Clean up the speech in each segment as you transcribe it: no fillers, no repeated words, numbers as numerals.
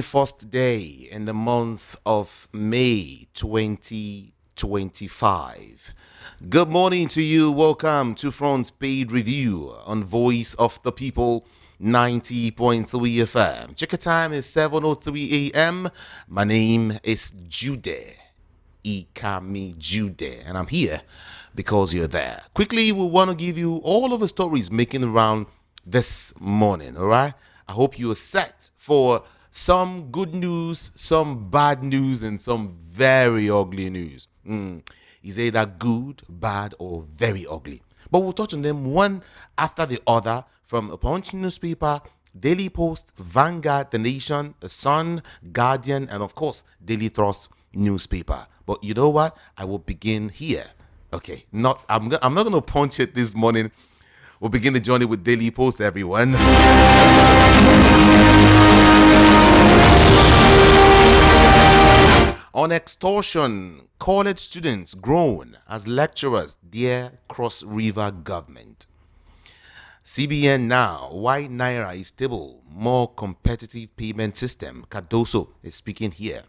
First day in the month of May 2025. Good morning to you. Welcome to Front Page Review on Voice of the People 90.3 FM. Check your time is 7:03 a.m. My name is Jude. Ikami Jude, and I'm here because you're there. Quickly, we want to give you all of the stories making the round this morning. All right, I hope you are set for some good news, some bad news, and some very ugly news. Is either good, bad, or very ugly. But we'll touch on them one after the other from a Punch newspaper, Daily Post, Vanguard, The Nation, The Sun, Guardian, and of course, Daily Trust newspaper. But you know what? I will begin here. Okay, I'm not going to punch it this morning. We'll begin the journey with Daily Post, everyone. On extortion, college students groan as lecturers dare cross river government. CBN now, why Naira is stable, more competitive payment system. Cardoso is speaking here.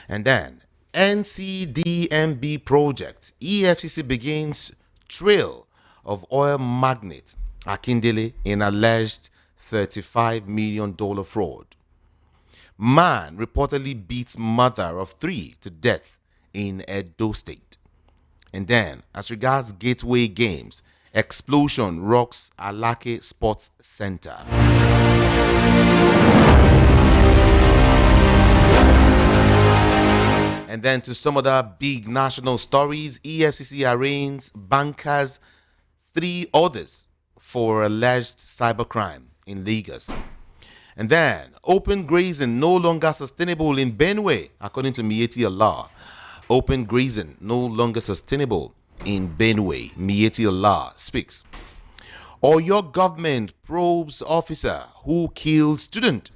And then NCDMB project, EFCC begins trail of oil magnate Akindele in alleged $35 million fraud. Man reportedly beats mother of 3 to death in Edo State. And then, as regards Gateway Games, explosion rocks Alake Sports Center. And then to some other big national stories, EFCC arraigns bankers, 3 others for alleged cybercrime in Lagos. And then, open grazing no longer sustainable in Benue, according to Mieti Allah. Open grazing no longer sustainable in Benue. Mieti Allah speaks. Or your government probes officer who killed student.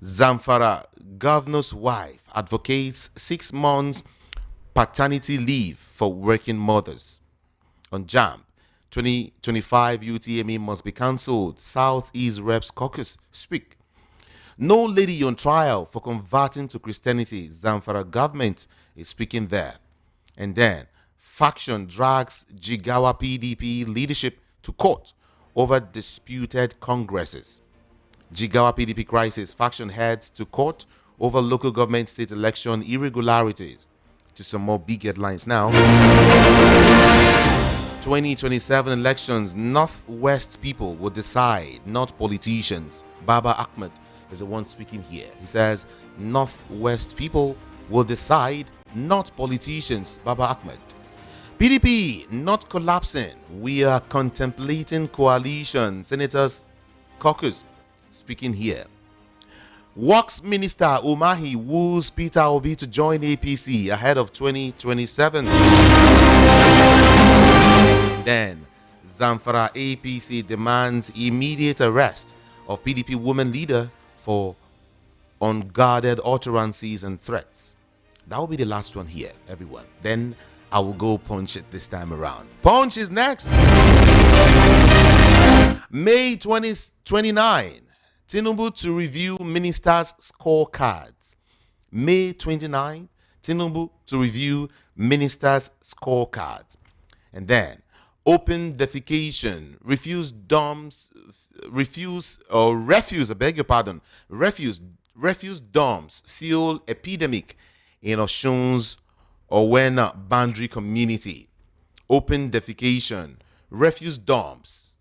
Zamfara governor's wife advocates 6 months paternity leave for working mothers. On JAMB, 2025 UTME must be cancelled. Southeast Reps Caucus speak. No lady on trial for converting to Christianity. Zamfara government is speaking there. And then, faction drags Jigawa PDP leadership to court over disputed congresses. Jigawa PDP crisis, faction heads to court over local government state election irregularities. To some more big headlines now. 2027 elections, Northwest people will decide, not politicians. Baba Ahmed is the one speaking here. He says, Northwest people will decide, not politicians. Baba Ahmed. PDP not collapsing. We are contemplating coalition. Senators Caucus speaking here. Works Minister Umahi woos Peter Obi to join APC ahead of 2027. Then, Zamfara APC demands immediate arrest of PDP woman leader for unguarded utterances and threats. That will be the last one here, everyone. Then I will go Punch it this time around. Punch is next. May 29. Tinubu to review ministers' scorecards. May 29, Tinubu to review ministers' scorecards. And then, open defecation, refuse dumps, refuse dumps fuel epidemic in Oshun's Owena boundary community. Open defecation, refuse dumps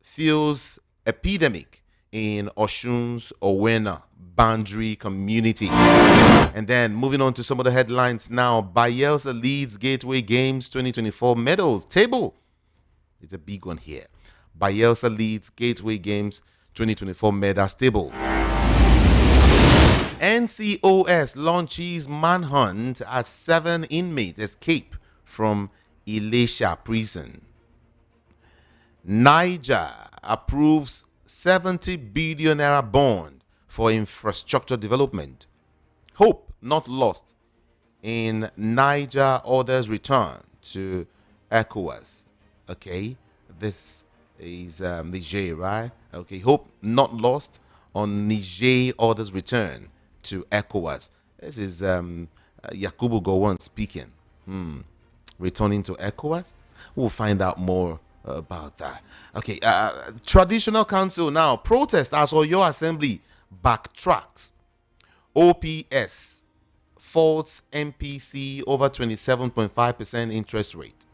fuels epidemic in Oshun's Owena boundary community. And then moving on to some of the headlines now. Bielsa leads Gateway Games 2024 medals table. It's a big one here. Bielsa leads Gateway Games 2024 medals table. NCOS launches manhunt as 7 inmates escape from Elisha prison. Niger approves 70 billion naira bond for infrastructure development. Hope not lost in Niger, others return to ECOWAS. Okay, this is the J, right? Okay, hope not lost on Niger orders return to ECOWAS. This is Yakubu Gowon speaking. Returning to ECOWAS? We'll find out more about that. Okay, Traditional Council now. Protest as Oyo Assembly backtracks. OPS faults MPC over 27.5% interest rate.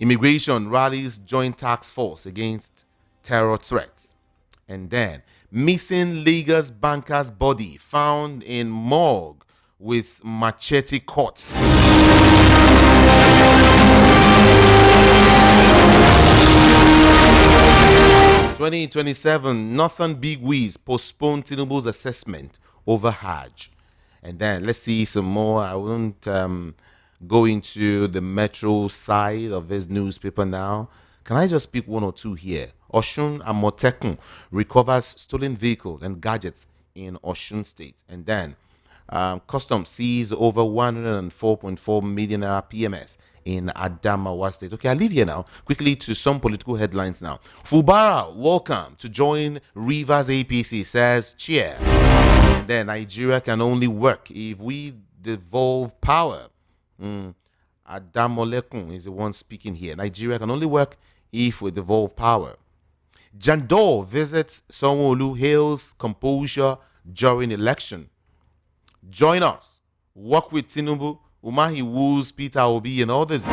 Immigration rallies joint task force against terror threats. And then, missing Lagos banker's body found in morgue with machete cuts. 2027, Northern Big Wiz postponed Tinubu's assessment over Hajj. And then let's see some more. I won't go into the metro side of this newspaper now. Can I just pick one or two here? Oshun Amotekun recovers stolen vehicle and gadgets in Oshun State. And then Customs sees over 104.4 million naira PMS in Adamawa State. Okay, I'll leave here now. Quickly to some political headlines now. Fubara, welcome to join Rivers APC, says cheer. And then Nigeria can only work if we devolve power. Adamolekun is the one speaking here. Nigeria can only work if we devolve power. Jandor visits Sanwo-Olu, hails composure during election. Join us. Work with Tinubu. Umahi woos Peter Obi and others.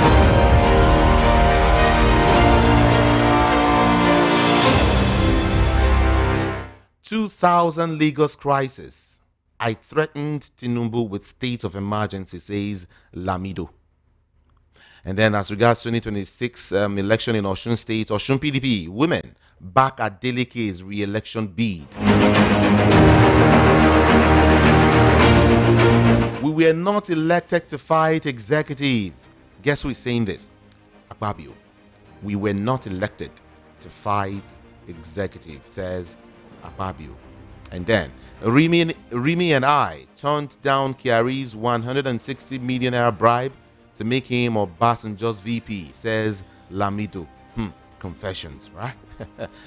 2000 Lagos crisis. I threatened Tinubu with state of emergency, says Lamido. And then as regards 2026 election in Osun State, Osun PDP, women back at Deleke's re-election bid. We were not elected to fight executive. Guess who is saying this? Akpabio. We were not elected to fight executive, says Akpabio. And then Rimi and I turned down Kiari's 160 million naira bribe to make him Obasanjo's VP, says Lamido. Confessions, right?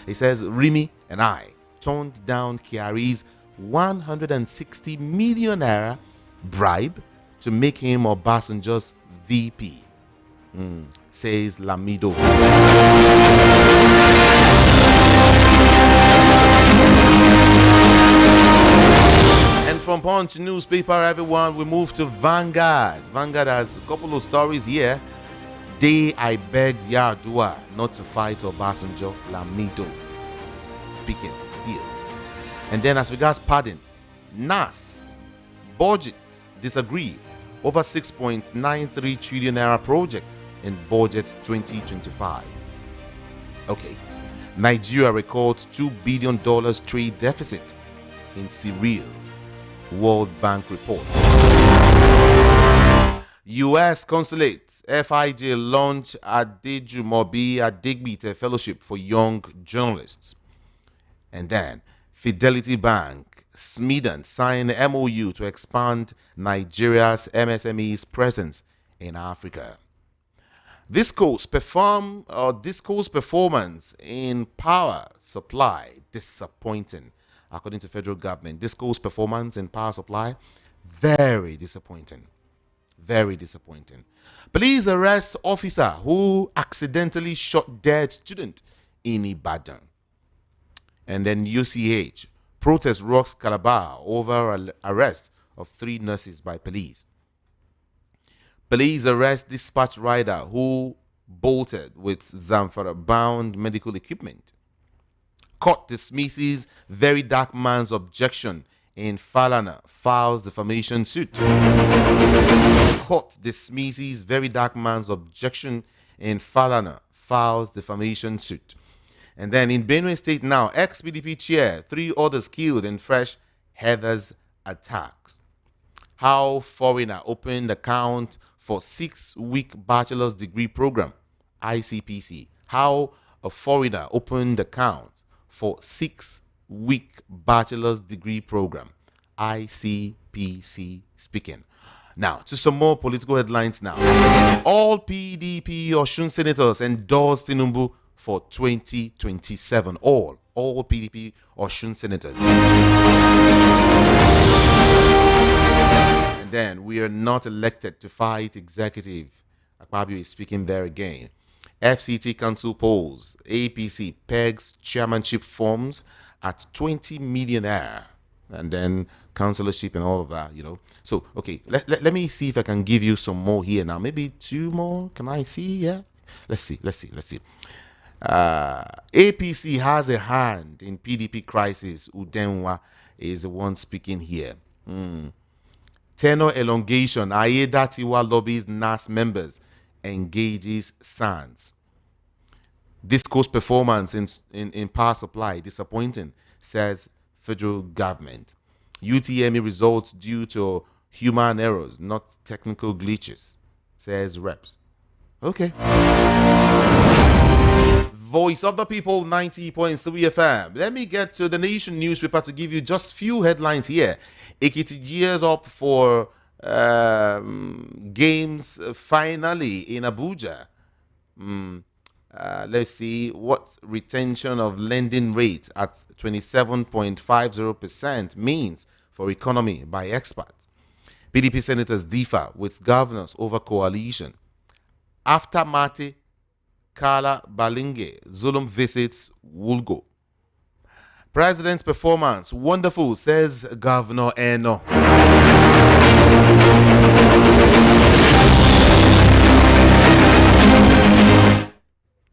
He says Rimi and I turned down Kiari's 160 million naira bribe to make him Obasanjo's VP, says Lamido. And from Punch newspaper, everyone, we move to Vanguard. Vanguard has a couple of stories here. Day I begged Yardua not to fight Obasanjo, Lamido speaking still. And then as regards pardon, NAS budget disagree over 6.93 trillion naira projects in budget 2025. Okay, Nigeria records $2 billion trade deficit in Cyril, World Bank report. U.S. Consulate, FIJ launch Adejumobi Adegbite Fellowship for Young Journalists. And then Fidelity Bank, Smeden sign MOU to expand Nigeria's MSME's presence in Africa. Disco's performance in power supply disappointing, according to federal government. Disco's performance in power supply very disappointing. Very disappointing. Police arrest officer who accidentally shot dead student in Ibadan. And then UCH, protest rocks Calabar over arrest of 3 nurses by police. Police arrest dispatch rider who bolted with Zamfara-bound medical equipment. Court dismisses very dark man's objection in Falana, files defamation suit. Court dismisses very dark man's objection in Falana, files defamation suit. And then in Benue State now, ex-PDP chair, 3 others killed in fresh Heather's attacks. How foreigner opened account for 6-week bachelor's degree program, ICPC. How a foreigner opened account for 6-week bachelor's degree program, ICPC speaking. Now, to some more political headlines now. All PDP Osun senators endorse Tinubu for 2027. All all PDP Oshun senators. And then we are not elected to fight executive. Akpabio is speaking there again. FCT Council polls. APC pegs chairmanship forms at 20 millionaire. And then councillorship and all of that, So, okay, let me see if I can give you some more here now. Maybe two more. Can I see? Yeah. Let's see. APC has a hand in PDP crisis. Udenwa is the one speaking here. Tenor elongation. Aida Tiwa lobbies NAS members. Engages SANS. Discourse performance in power supply disappointing, says federal government. UTME results due to human errors, not technical glitches, says reps. Okay. Voice of the People 90.3 FM. Let me get to the Nation newspaper to give you just few headlines here. Ekiti gears up for games finally in Abuja. Let's see what retention of lending rate at 27.50% means for economy by experts. PDP senators differ with governors over coalition. After Mate, Kala Balinge, Zulum visits Wulgo. President's performance, wonderful, says Governor Eno.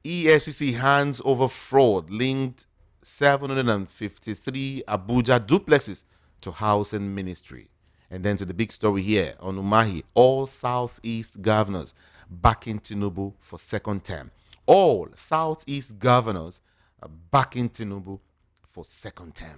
EFCC hands over fraud linked 753 Abuja duplexes to Housing Ministry. And then to the big story here on Umahi, all Southeast governors backing Tinubu for second term. All Southeast governors are backing Tinubu for second term.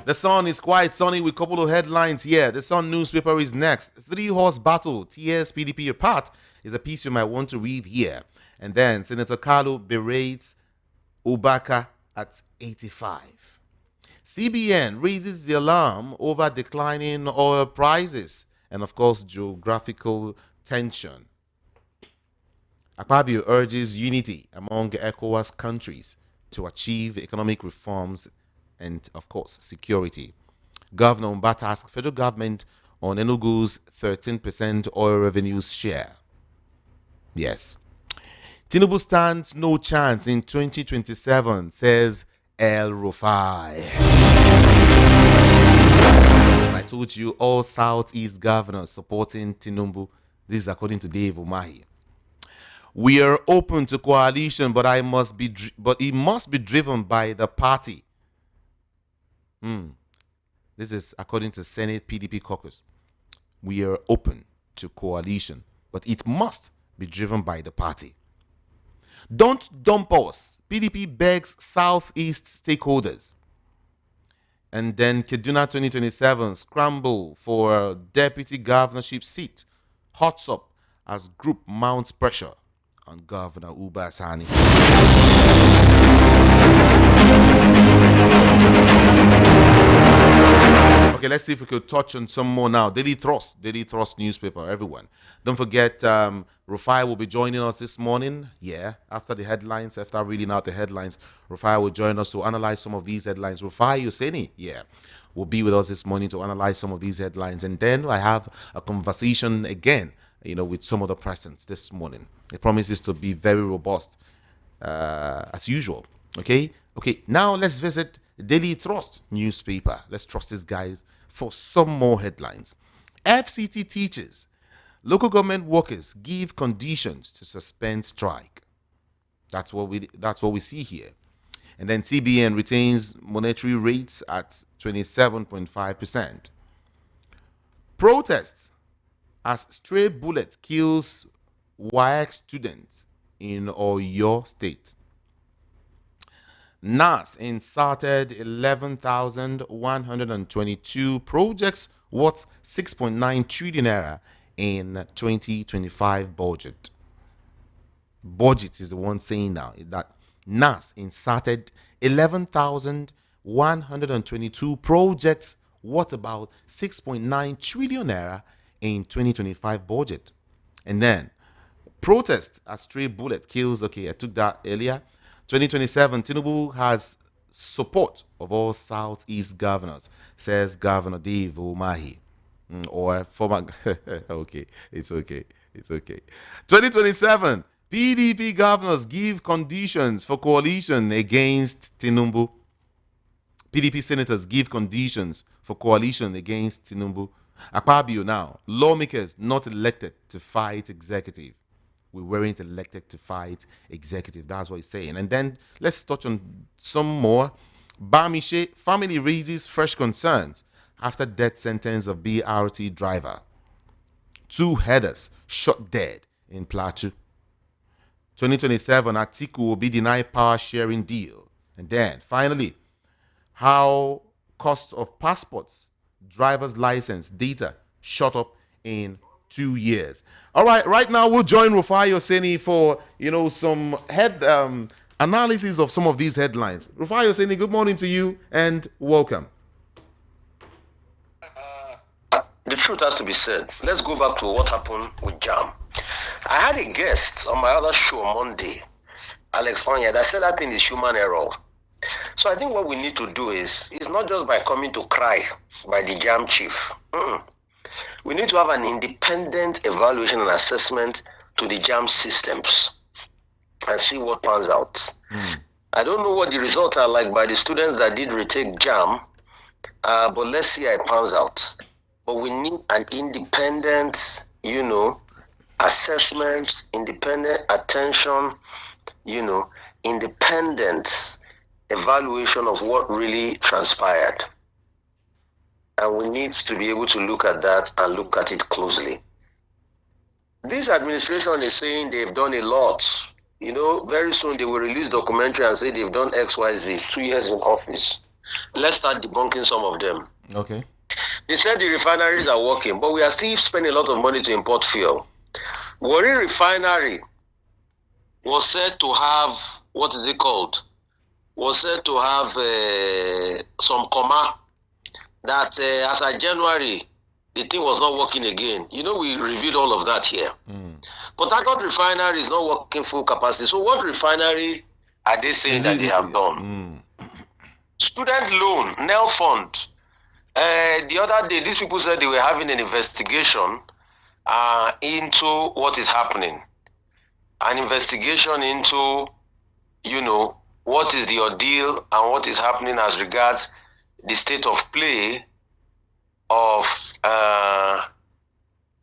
The Sun is quite sunny with a couple of headlines here. The Sun newspaper is next. 3-horse battle, TS PDP apart, is a piece you might want to read here. And then Senator Kalu berates Ubaka at 85. CBN raises the alarm over declining oil prices and, of course, geographical tension. Akpabio urges unity among ECOWAS countries to achieve economic reforms and, of course, security. Governor Mbata asks federal government on Enugu's 13% oil revenues share. Yes. Tinubu stands no chance in 2027, says El Rufai. I told you all Southeast governors supporting Tinubu. This is according to Dave Umahi. We are open to coalition, but it must be driven by the party. This is according to Senate PDP caucus. We are open to coalition, but it must be driven by the party. Don't dump us. PDP begs Southeast stakeholders. And then Kaduna 2027 scramble for deputy governorship seat. Hots up as group mounts pressure on Governor Uba Sani. Okay, let's see if we could touch on some more now. Daily Thrust newspaper, everyone. Don't forget, Rufai will be joining us this morning. Yeah, after the headlines, after reading out the headlines, Rufai will join us to analyze some of these headlines. Rufai Yoseni, yeah, will be with us this morning to analyze some of these headlines. And then I have a conversation again, with some of the presents this morning. It promises to be very robust, as usual. Okay, now let's visit Daily Thrust newspaper. Let's trust these guys for some more headlines. FCT teachers, local government workers give conditions to suspend strike. That's what we see here. And then CBN retains monetary rates at 27.5%. Protests as stray bullet kills WAEC students in Oyo State. NAS inserted 11,122 projects worth 6.9 trillion naira in 2025 budget. Budget is the one saying now that NAS inserted 11,122 projects worth about 6.9 trillion naira in 2025 budget. And then protest as stray bullet kills. Okay, I took that earlier. 2027, Tinubu has support of all Southeast governors, says Governor Dave Umahi. Or former. Okay, it's okay. It's okay. 2027, PDP governors give conditions for coalition against Tinubu. PDP senators give conditions for coalition against Tinubu. Akpabio now, lawmakers not elected to fight executive. We weren't elected to fight executive. That's what he's saying. And then let's touch on some more. Bamishe family raises fresh concerns after death sentence of BRT driver. 2 headers shot dead in Plateau. 2027, Atiku will be denied power sharing deal. And then finally, how cost of passports, driver's license data shot up in 2 years. All right, right now we'll join Rufai Oseni for some head analysis of some of these headlines. Rufai Oseni, good morning to you and welcome. The truth has to be said. Let's go back to what happened with JAM. I had a guest on my other show Monday, Alex Fanya, that said that thing is human error. So I think what we need to do is not just by coming to cry by the JAM chief. We need to have an independent evaluation and assessment to the JAM systems and see what pans out. I don't know what the results are like by the students that did retake JAM, but let's see how it pans out. But we need an independent, assessment, independent attention, independent evaluation of what really transpired. And we need to be able to look at that and look at it closely. This administration is saying they've done a lot. Very soon they will release documentary and say they've done XYZ, 2 years in office. Let's start debunking some of them. Okay. They said the refineries are working, but we are still spending a lot of money to import fuel. Warri refinery was said to have, was said to have some comma that as of January, the thing was not working again. We reviewed all of that here. But Port refinery is not working full capacity. So what refinery are they saying that they have done? Student loan, NEL fund. The other day, these people said they were having an investigation into what is happening. An investigation into, what is the ordeal and what is happening as regards the state of play of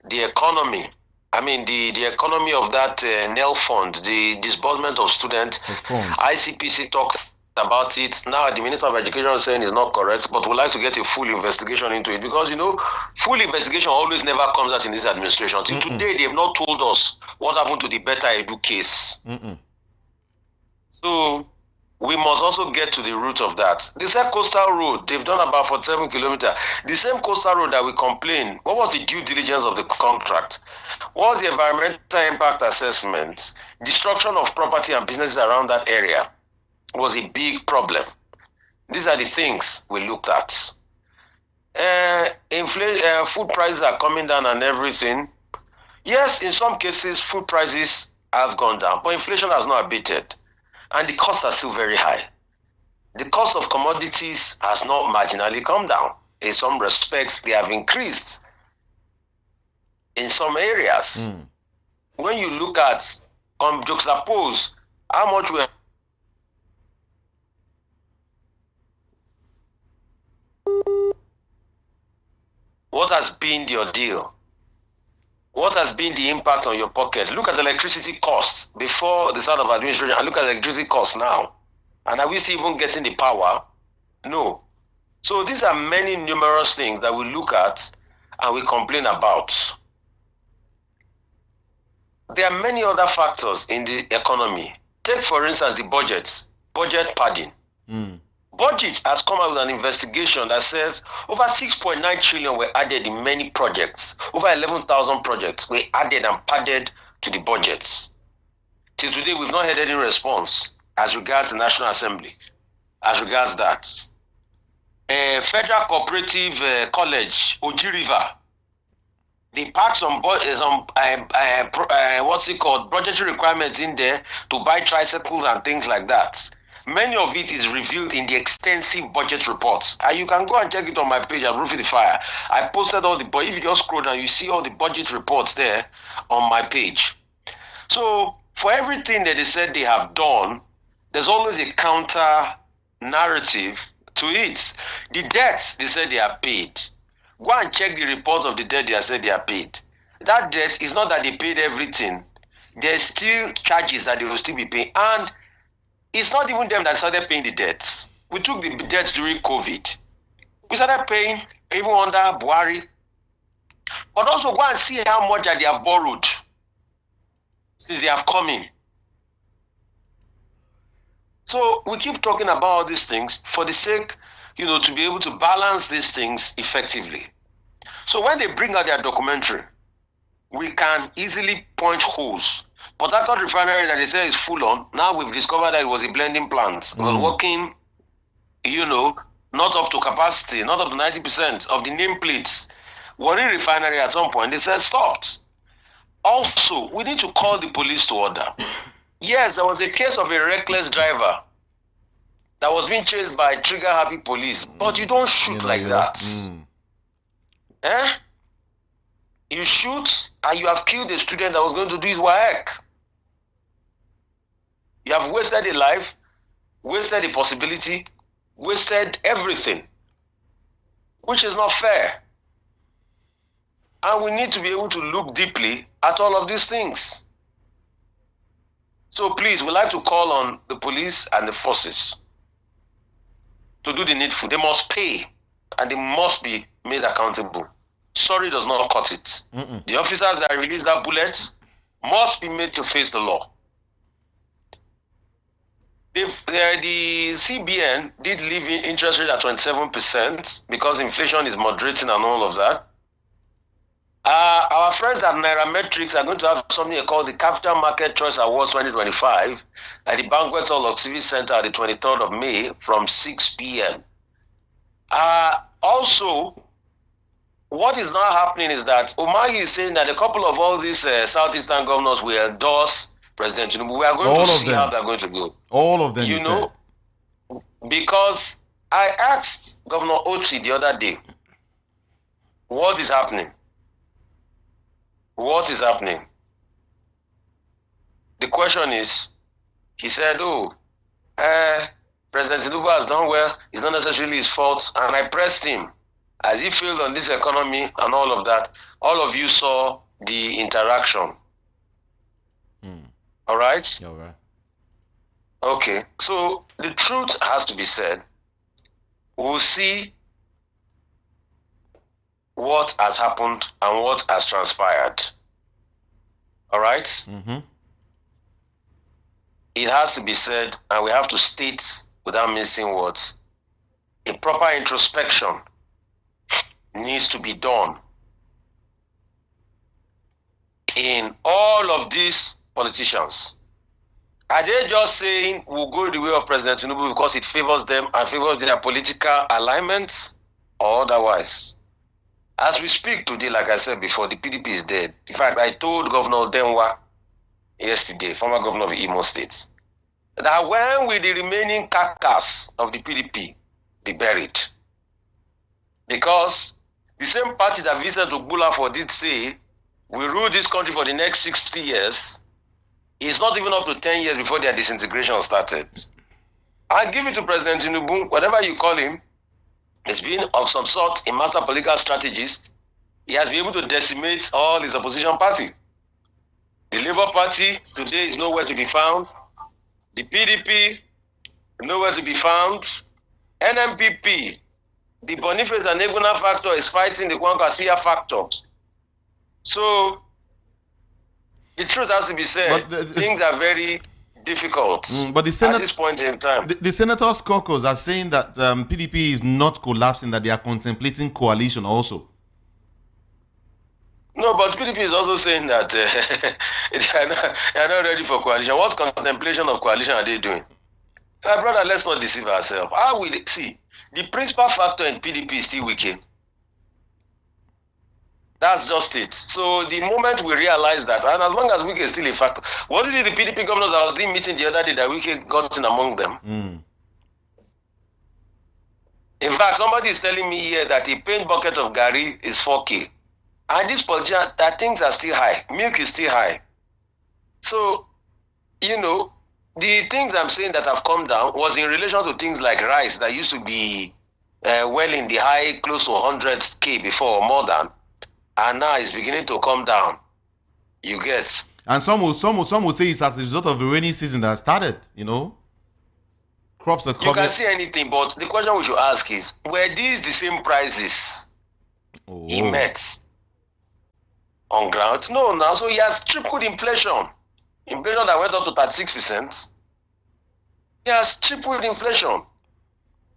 the economy. I mean, the economy of that NEL fund, the disbursement of student. ICPC talked about it. Now the Minister of Education is saying it's not correct, but we'd like to get a full investigation into it because, full investigation always never comes out in this administration. Till today, they have not told us what happened to the Better Edu case. So we must also get to the root of that. The same coastal road, they've done about 47 kilometers. The same coastal road that we complain, what was the due diligence of the contract? What was the environmental impact assessment? Destruction of property and businesses around that area was a big problem. These are the things we looked at. Food prices are coming down and everything. Yes, in some cases, food prices have gone down, but inflation has not abated. And the costs are still very high. The cost of commodities has not marginally come down. In some respects, they have increased in some areas. When you look at, juxtapose how much we what has been your deal? What has been the impact on your pocket? Look at the electricity costs before the start of administration and look at the electricity costs now. And are we still even getting the power? No. So these are many numerous things that we look at and we complain about. There are many other factors in the economy. Take, for instance, the budget padding. Budget has come out with an investigation that says over 6.9 trillion were added in many projects. Over 11,000 projects were added and padded to the budgets. Till today, we've not had any response as regards the National Assembly, as regards that. Federal Cooperative College, Oji River, They pack some what's it called, budgetary requirements in there to buy tricycles and things like that. Many of it is revealed in the extensive budget reports. And you can go and check it on my page at Roofing the Fire. I posted all the, but if you just scroll down, you see all the budget reports there on my page. So for everything that they said they have done, there's always a counter narrative to it. The debts they said they have paid. Go and check the report of the debt they have said they are paid. That debt is not that they paid everything. There's still charges that they will still be paying. And it's not even them that started paying the debts. We took the debts during COVID. We started paying even under Buhari. But also go and see how much that they have borrowed since they have come in. So we keep talking about all these things for the sake, to be able to balance these things effectively. So when they bring out their documentary, we can easily point holes. But that refinery that they say is full on, now we've discovered that it was a blending plant. It was working, not up to capacity, not up to 90% of the nameplates. Warri refinery at some point, they said stopped. Also, we need to call the police to order. Yes, there was a case of a reckless driver that was being chased by trigger-happy police, but you don't shoot like that. You shoot and you have killed a student that was going to do his work. You have wasted a life, wasted a possibility, wasted everything, which is not fair. And we need to be able to look deeply at all of these things. So please, we'd like to call on the police and the forces to do the needful. They must pay and they must be made accountable. Sorry does not cut it. The officers that released that bullet must be made to face the law. The CBN did leave interest rate at 27% because inflation is moderating and all of that. Our friends at Nairametrics are going to have something called the Capital Market Choice Awards 2025 at the Banquet Hall of Civic Center on the 23rd of May from 6 p.m. Also, what is now happening is that Umahi is saying that a couple of all these Southeastern governors will endorse President Tinubu. We are going to see how they're going to go. All of them, because I asked Governor Oti the other day, what is happening? What is happening? The question is, he said, President Tinubu has done well. It's not necessarily his fault. And I pressed him as he failed on this economy and all of that. All of you saw the interaction. All right? All right. Okay. So the truth has to be said. We'll see what has happened and what has transpired. All right? It has to be said, and we have to state without missing words, a proper introspection needs to be done in all of these politicians. Are they just saying we'll go the way of President Tinubu because it favors them and favors their political alignments, or otherwise? As we speak today, like I said before, the PDP is dead. In fact, I told Governor Denwa yesterday, former governor of Imo State, that when will the remaining carcass of the PDP be buried? Because the same party that Vincent Ogbulafo did say will rule this country for the next 60 years is not even up to 10 years before their disintegration started. I give it to President Tinubu, whatever you call him, he's been of some sort a master political strategist. He has been able to decimate all his opposition party. The Labour Party today is nowhere to be found. The PDP, nowhere to be found. NMPP, the Boniface and Eguna factor is fighting the Kwankwasia factor. So, the truth has to be said, things are very difficult but the at this point in time. The senators' caucus are saying that PDP is not collapsing, that they are contemplating coalition also. No, but PDP is also saying that they are not ready for coalition. What contemplation of coalition are they doing? My brother, let's not deceive ourselves. How will see? The principal factor in PDP is still Wike. That's just it. So the moment we realize that, and as long as Wike is still a factor, what is it the PDP governors I was doing meeting the other day that Wike got in among them? In fact, somebody is telling me here that a paint bucket of Gary is 4K. And this politician, that things are still high. Milk is still high. So, you know, the things I'm saying that have come down was in relation to things like rice that used to be well in the high, close to 100K before, or more than. And now it's beginning to come down. You get. And some will say it's as a result of the rainy season that started, you know. Crops are coming. You can see anything, but the question we should ask is, were these the same prices he met on ground? No, now. So he has tripled inflation. Inflation that went up to 36%. He has tripled inflation.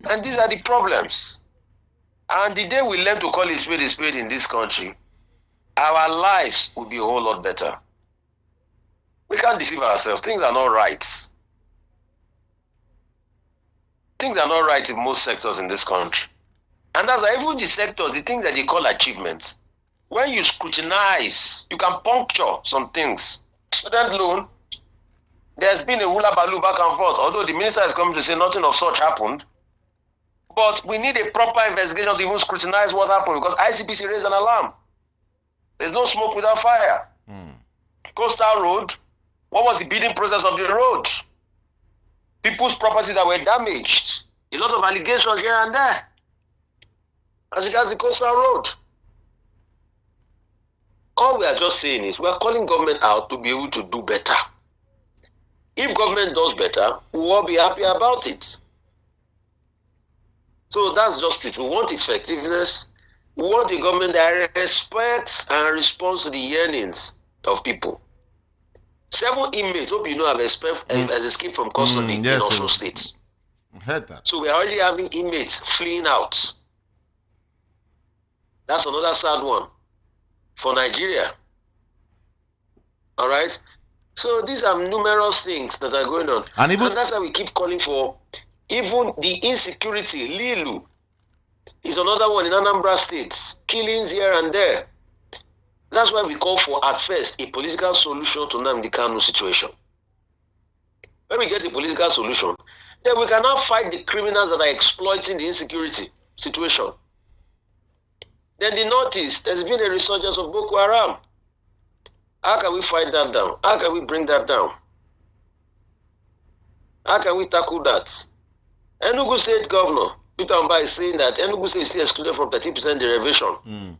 And these are the problems. And the day we learn to call a spade in this country, our lives will be a whole lot better. We can't deceive ourselves. Things are not right. Things are not right in most sectors in this country. And that's why even the sectors, the things that they call achievements, when you scrutinize, you can puncture some things. Student loan, there's been a hula baloo back and forth, although the minister is coming to say nothing of such happened. But we need a proper investigation to even scrutinize what happened, because ICPC raised an alarm. There's no smoke without fire. Coastal Road, what was the bidding process of the road? People's properties that were damaged. A lot of allegations here and there. As regards the Coastal Road. All we are just saying is we are calling government out to be able to do better. If government does better, we will all be happy about it. So that's just it. We want effectiveness. We want a government that respects and responds to the yearnings of people. 7 inmates, hope you know, have escaped from custody in Osun State. I heard that. So we are already having inmates fleeing out. That's another sad one for Nigeria. All right? So these are numerous things that are going on. And that's why we keep calling for even the insecurity. Lilu is another one in Anambra State. Killings here and there. That's why we call for, at first, a political solution to Nnamdi Kanu situation. When we get a political solution, then we can now fight the criminals that are exploiting the insecurity situation. Then the Northeast, there's been a resurgence of Boko Haram. How can we fight that down? How can we bring that down? How can we tackle that? Enugu State Governor Peter Mba is saying that Enugu State is still excluded from 30% derivation.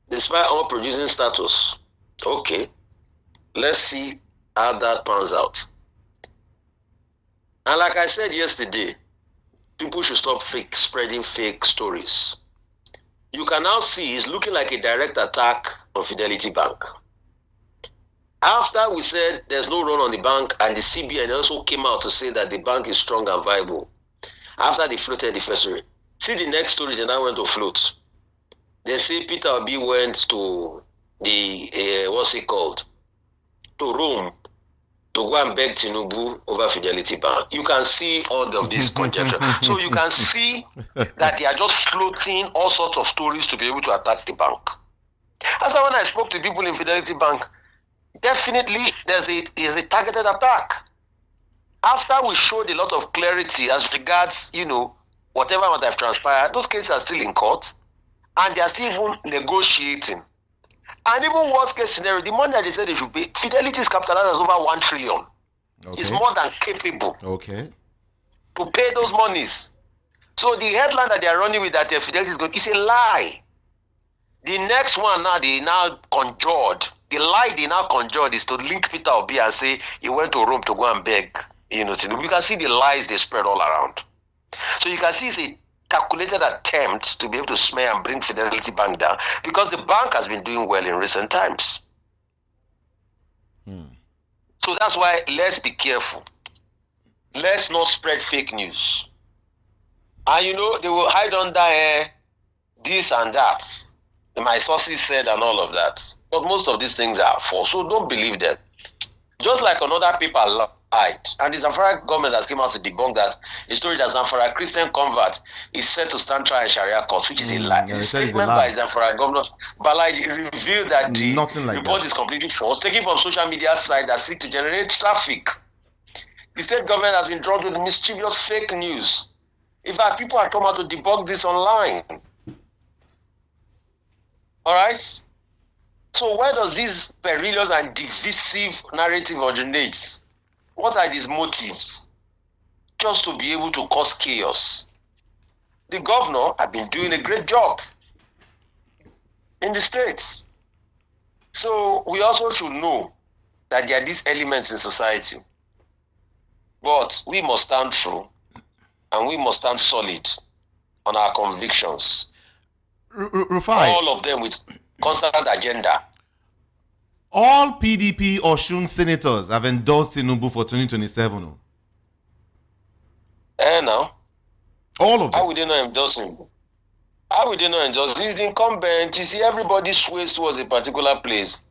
Despite all producing status. Okay, let's see how that pans out. And like I said yesterday, people should stop spreading fake stories. You can now see it's looking like a direct attack on Fidelity Bank. After we said there's no run on the bank, and the CBN also came out to say that the bank is strong and viable, after they floated the first story. See the next story, they now went to float. They say Peter Obi went to the, what's it called? To Rome to go and beg Tinubu over Fidelity Bank. You can see all of this conjecture. So you can see that they are just floating all sorts of stories to be able to attack the bank. That's why when I spoke to people in Fidelity Bank, definitely there's a targeted attack. After we showed a lot of clarity as regards, you know, whatever might have transpired, those cases are still in court. And they are still even negotiating. And even worst case scenario, the money that they said they should pay, Fidelity is capitalized as over 1 trillion. Okay. It's more than capable to pay those monies. So the headline that they are running with that Fidelity is good, it's a lie. The next one now, they now conjured. The lie they now conjured is to link Peter Obi and say he went to Rome to go and beg. You know, you can see the lies they spread all around. So you can see it's a calculated attempt to be able to smear and bring Fidelity Bank down, because the bank has been doing well in recent times. So that's why let's be careful. Let's not spread fake news. And you know, they will hide under this and that. My sources said and all of that. But most of these things are false. So don't believe them. Just like another paper And the Zamfara government has came out to debunk that a story that Zamfara Christian convert is set to stand trial in Sharia court, which is a lie. The statement by Zamfara Governor Balaji revealed that the report is completely false, taken from social media site that seek to generate traffic. The state government has been drawn to the mischievous fake news. In fact, people are coming out to debunk this online. All right? So where does this perilous and divisive narrative originate? What are these motives? Just to be able to cause chaos. The governor has been doing a great job in the states. So we also should know that there are these elements in society. But we must stand true and we must stand solid on our convictions. Rufai. All of them with constant agenda. All PDP Osun senators have endorsed Tinubu for 2027. Now. All of them. How would they not endorse him? How would they not endorse him? He's the incumbent. You see, everybody sways towards a particular place.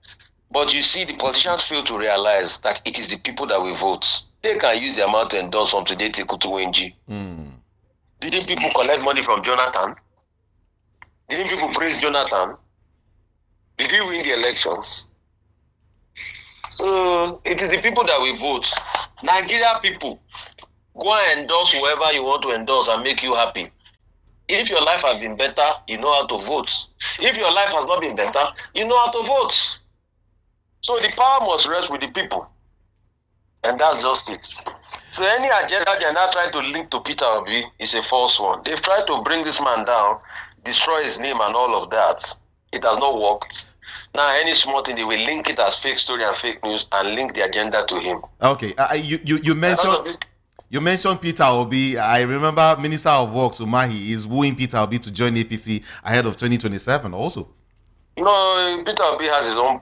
But you see, the politicians fail to realize that it is the people that will vote. They can use their mouth to endorse from today to Kutuwenji. Didn't people collect money from Jonathan? Didn't people praise Jonathan? Did he win the elections? So it is the people that will vote. Nigeria people, go and endorse whoever you want to endorse and make you happy. If your life has been better, you know how to vote. If your life has not been better, you know how to vote. So the power must rest with the people. And that's just it. So any agenda they are now trying to link to Peter Obi is a false one. They've tried to bring this man down, destroy his name and all of that. It has not worked. Now, any small thing, they will link it as fake story and fake news and link the agenda to him. Okay, you mentioned Peter Obi. I remember Minister of Works Umahi is wooing Peter Obi to join APC ahead of 2027 also. No, Peter Obi has his own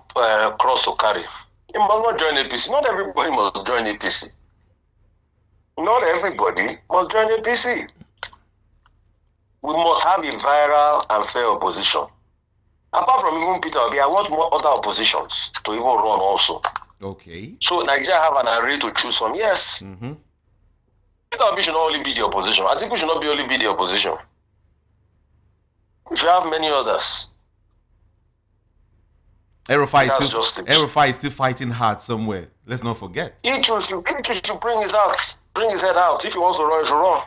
cross to carry. He must not join APC. Not everybody must join APC. Not everybody must join APC. We must have a viral and fair opposition. Apart from even Peter Obi, I want more other oppositions to even run also. Okay. So Nigeria have an array to choose from. Yes. Peter Obi should not only be the opposition. I think we should not only be the opposition. We should have many others. Erufai is still fighting hard somewhere. Let's not forget. Each should bring his head out. If he wants to run, he should run.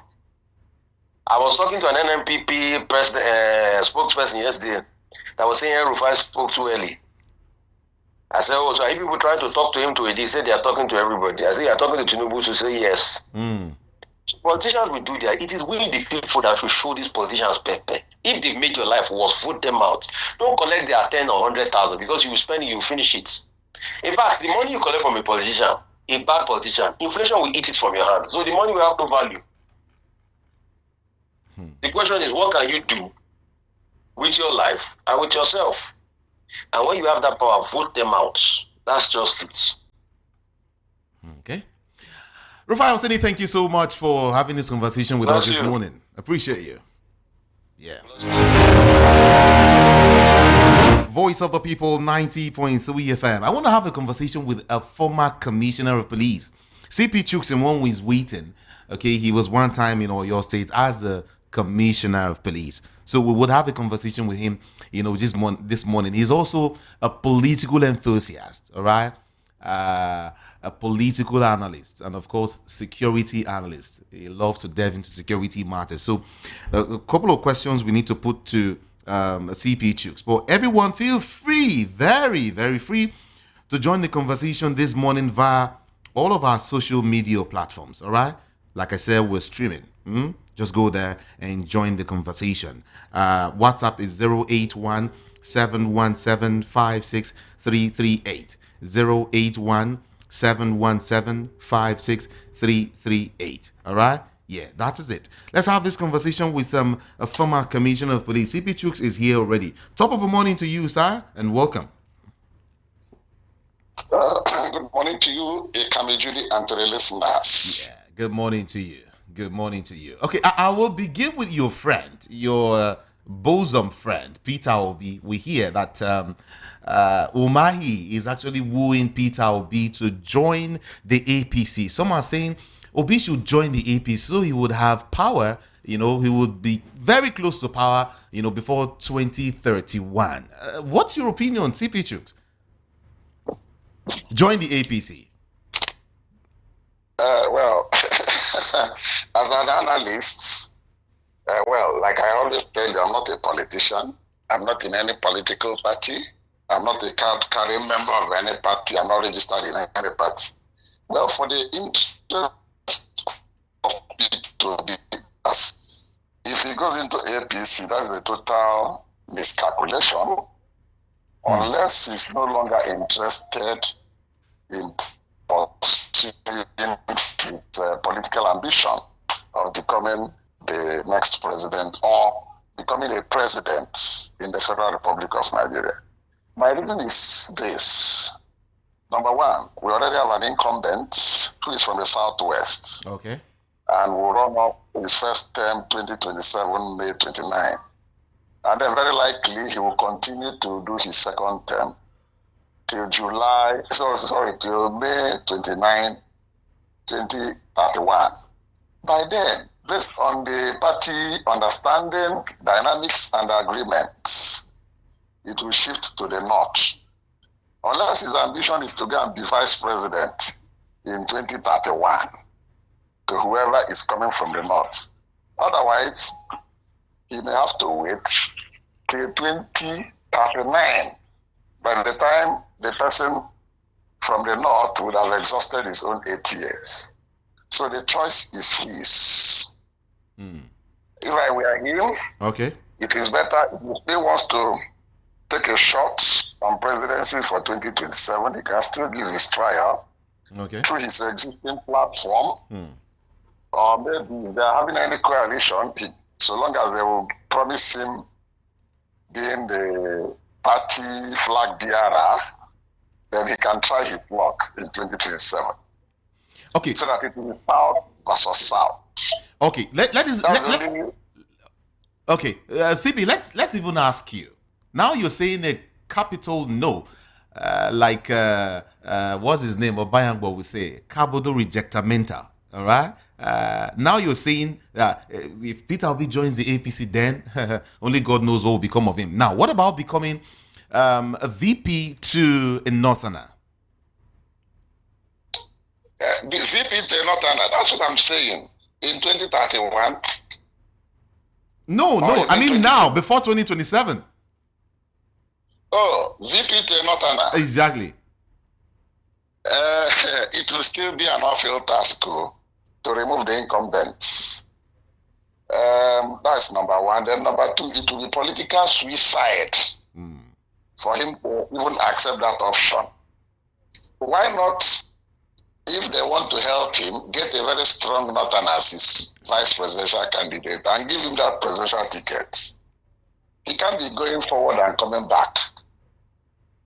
I was talking to an NNPP spokesperson yesterday that was saying Erufai spoke too early. I said, oh, so are you people trying to talk to him to it? He said they are talking to everybody. I said, you're talking to Tinubu to say yes. So politicians will do that. It is we, the people, that should show these politicians pepper. If they've made your life worse, vote them out. Don't collect their 10 or 100,000 because you spend it, you finish it. In fact, the money you collect from a politician, a bad politician, inflation will eat it from your hand. So the money will have no value. The question is, what can you do with your life and with yourself? And when you have that power, vote them out. That's just it. Okay. Rufai Oseni, thank you so much for having this conversation with us this morning. Appreciate you. Yeah. Voice of the People, 90.3 FM. I want to have a conversation with a former commissioner of police. CP Chuks in one way is waiting. Okay, he was one time in Oyo State as a commissioner of police. So we would have a conversation with him, this morning. He's also a political enthusiast, all right? A political analyst, and of course, security analyst. He loves to delve into security matters. So a couple of questions we need to put to CP Chuks. But everyone feel free, very, very free to join the conversation this morning via all of our social media platforms, all right? Like I said, we're streaming. Just go there and join the conversation. WhatsApp is 081 717 56338. 081 717 56338. All right? Yeah, that is it. Let's have this conversation with a former commissioner of police. CP Chuks is here already. Top of the morning to you, sir, and welcome. Good morning to you, Ekami Julie, and to the listeners. Yeah, good morning to you. Good morning to you. Okay, I will begin with your friend, your bosom friend, Peter Obi, we hear that Umahi is actually wooing Peter Obi to join the APC. Some are saying Obi should join the APC so he would have power. He would be very close to power, before 2031. What's your opinion, CP Chooks? Join the APC. Well, as an analyst, like I always tell you, I'm not a politician. I'm not in any political party. I'm not a card-carrying member of any party. I'm not registered in any party. Well, for the interest of people to be, if he goes into APC, that's a total miscalculation, unless he's no longer interested in pursuing his political ambition of becoming the next president or becoming a president in the Federal Republic of Nigeria. My reason is this. Number one, we already have an incumbent who is from the Southwest. Okay. And will run up his first term 2027, May 29. And then very likely he will continue to do his second term till till May 29, 2031. By then, based on the party understanding, dynamics, and agreements, it will shift to the north. Unless his ambition is to go and be vice president in 2031 to whoever is coming from the north. Otherwise, he may have to wait till 2039. By the time the person from the north would have exhausted his own 8 years. So the choice is his. If I were him, okay, it is better if he wants to take a shot on presidency for 2027. He can still give his trial through his existing platform. Or maybe if they are having any coalition, so long as they will promise him being the party flag bearer, then he can try his luck in 2027. Okay. So that it will be South versus South. Okay. Okay, CP, let's even ask you. Now you're saying a capital no, what's his name? Obayangbo will say, Cabodo rejectamenta. All right. Now you're saying that if Peter Obi joins the APC, then only God knows what will become of him. Now, what about becoming a VP to a Northerner? VP to a Northerner, that's what I'm saying. In 2031. No, I mean now, before 2027. Oh, VP to a Northerner. Exactly. It will still be an uphill task to remove the incumbents. That's number one. Then number two, it will be political suicide for him to even accept that option. Why not, if they want to help him, get a very strong Northern as his vice presidential candidate and give him that presidential ticket? He can't be going forward and coming back.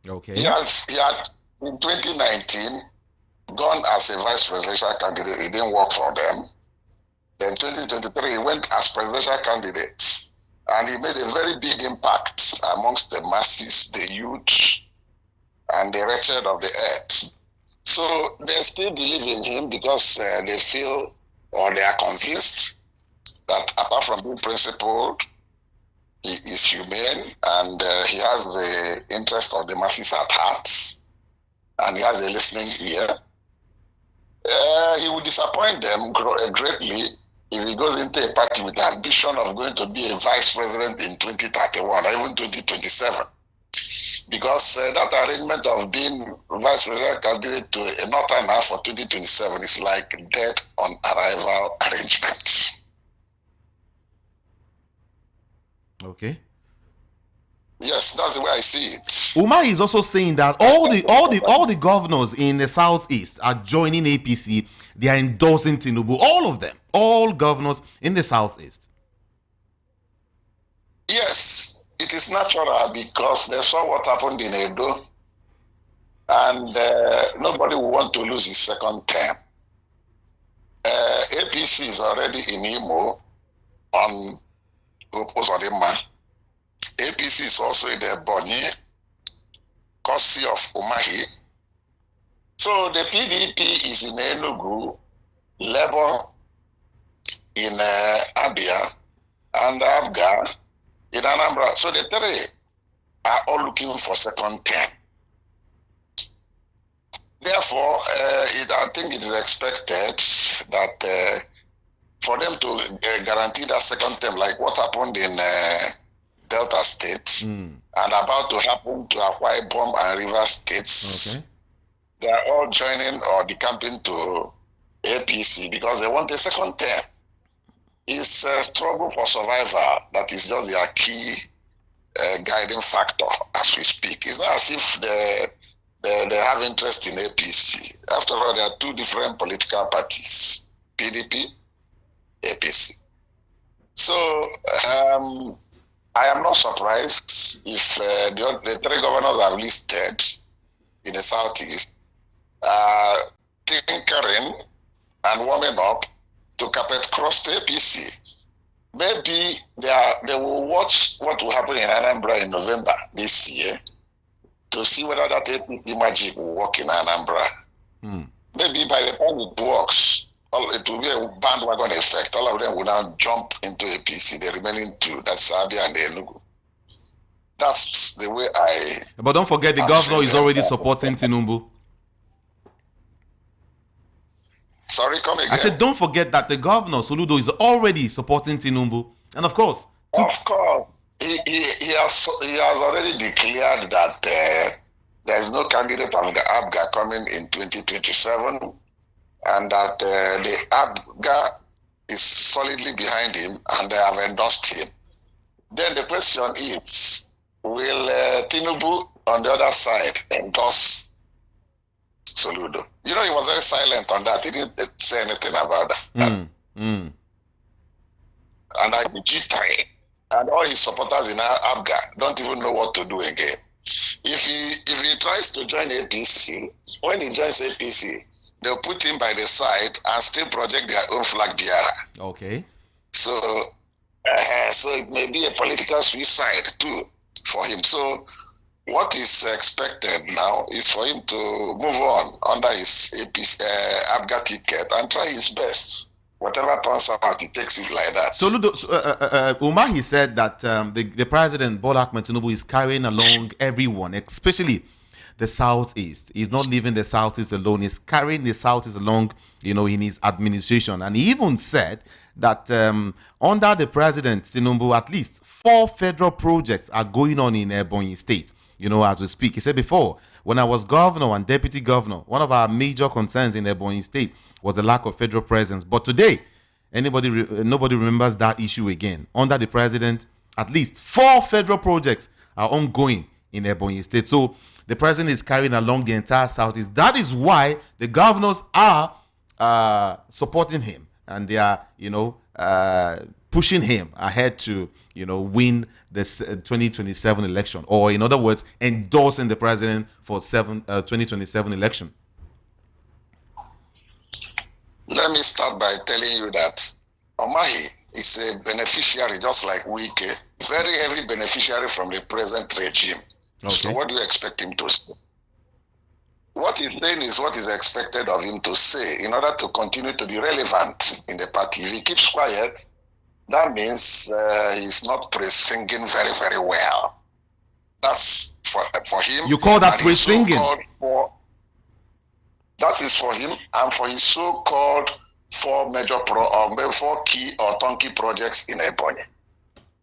Okay. He had in 2019 gone as a vice presidential candidate. It didn't work for them. Then 2023 he went as presidential candidate, and he made a very big impact amongst the masses, the youth, and the wretched of the earth. So they still believe in him because they feel, or they are convinced, that apart from being principled, he is humane, and he has the interest of the masses at heart, and he has a listening ear. He will disappoint them greatly if he goes into a party with the ambition of going to be a vice president in 2031 or even 2027. Because that arrangement of being vice president candidate to a Northerner for 2027 is like dead on arrival arrangement. Okay. Yes, that's the way I see it. Umahi is also saying that all the governors in the southeast are joining APC. They are endorsing Tinubu. All of them, all governors in the southeast. Yes, it is natural because they saw what happened in Edo, and nobody will want to lose his second term. APC is already in Imo on Opposodema. APC is also in the Bonny, courtesy of Umahi. So the PDP is in Enugu, Labour in Abia, and Abga in Anambra. So the three are all looking for second term. Therefore, I think it is expected that for them to guarantee that second term, like what happened in Delta State and about to happen to Akwa Ibom and River States, they are all joining or decamping to APC because they want a second term. It's a struggle for survival that is just their key guiding factor as we speak. It's not as if they have interest in APC. After all, there are two different political parties, PDP, APC. So I am not surprised if the three governors I've listed in the Southeast are tinkering and warming up to carpet cross to APC. Maybe they will watch what will happen in Anambra in November this year to see whether that APC magic will work in Anambra. Maybe by the time it works, it will be a bandwagon effect. All of them will now jump into APC, the remaining two, that's Abia and Enugu. That's the way I... But don't forget, the governor is already supporting Tinubu. Sorry, come again. I said, don't forget that the governor, Soludo, is already supporting Tinubu. And of course... He has already declared that there is no candidate of the ABGA coming in 2027 and that the ABGA is solidly behind him and they have endorsed him. Then the question is, will Tinubu on the other side endorse Soludo? You know, he was very silent on that. He didn't say anything about that. And I G3 and all his supporters in ABGA don't even know what to do again. If he tries to join APC, when he joins APC, they'll put him by the side and still project their own flag bearer. Okay. So it may be a political suicide too for him. So what is expected now is for him to move on under his APC, ABGA ticket and try his best. Whatever turns out, he takes it like that. So, Umahi said that the president, Bola Ahmed Tinubu, is carrying along everyone, especially the Southeast. He's not leaving the Southeast alone. He's carrying the Southeast along, in his administration. And he even said that under the president, Tinubu, at least 4 federal projects are going on in Ebonyi State, as we speak. He said before, when I was governor and deputy governor, one of our major concerns in Ebonyi State was the lack of federal presence. But today, nobody remembers that issue again. Under the president, at least 4 federal projects are ongoing in Ebonyi State. So the president is carrying along the entire Southeast. That is why the governors are supporting him, and they are, pushing him ahead to, win the 2027 election, or in other words, endorsing the president for 2027 election. Let me start by telling you that Umahi is a beneficiary, just like Wike, very heavy beneficiary from the present regime. Okay. So what do you expect him to say? What he's saying is what is expected of him to say in order to continue to be relevant in the party. If he keeps quiet, that means he's not singing very, very well. That's for him. You call that singing? That is for him and for his so-called 4 key or turnkey projects in Ebonyi.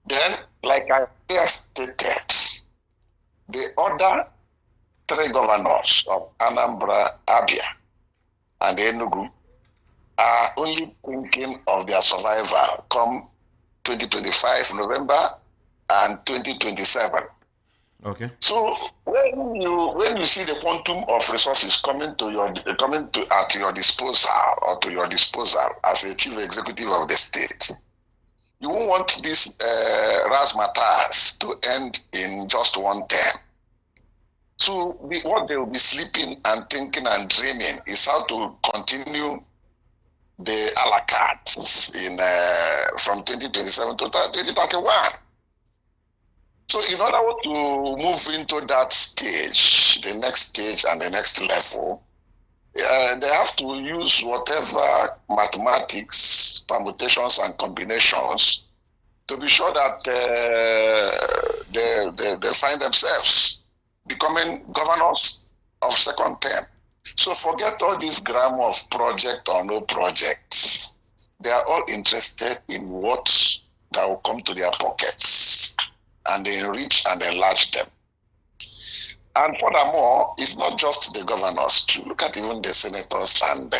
Then, like I stated, the other 3 governors of Anambra, Abia, and Enugu are only thinking of their survival come 2025 November and 2027. Okay. So when you see the quantum of resources coming at your disposal or to your disposal as a chief executive of the state, you won't want this razzmatazz to end in just one term. So what they will be sleeping and thinking and dreaming is how to continue the a la carte from 2027 to 2031. So in order to move into that stage, the next stage and the next level, they have to use whatever mathematics, permutations and combinations to be sure that they find themselves becoming governors of second term. So forget all this grammar of project or no project. They are all interested in what that will come to their pockets, and they enrich and enlarge them. And furthermore, it's not just the governors. To look at even the senators and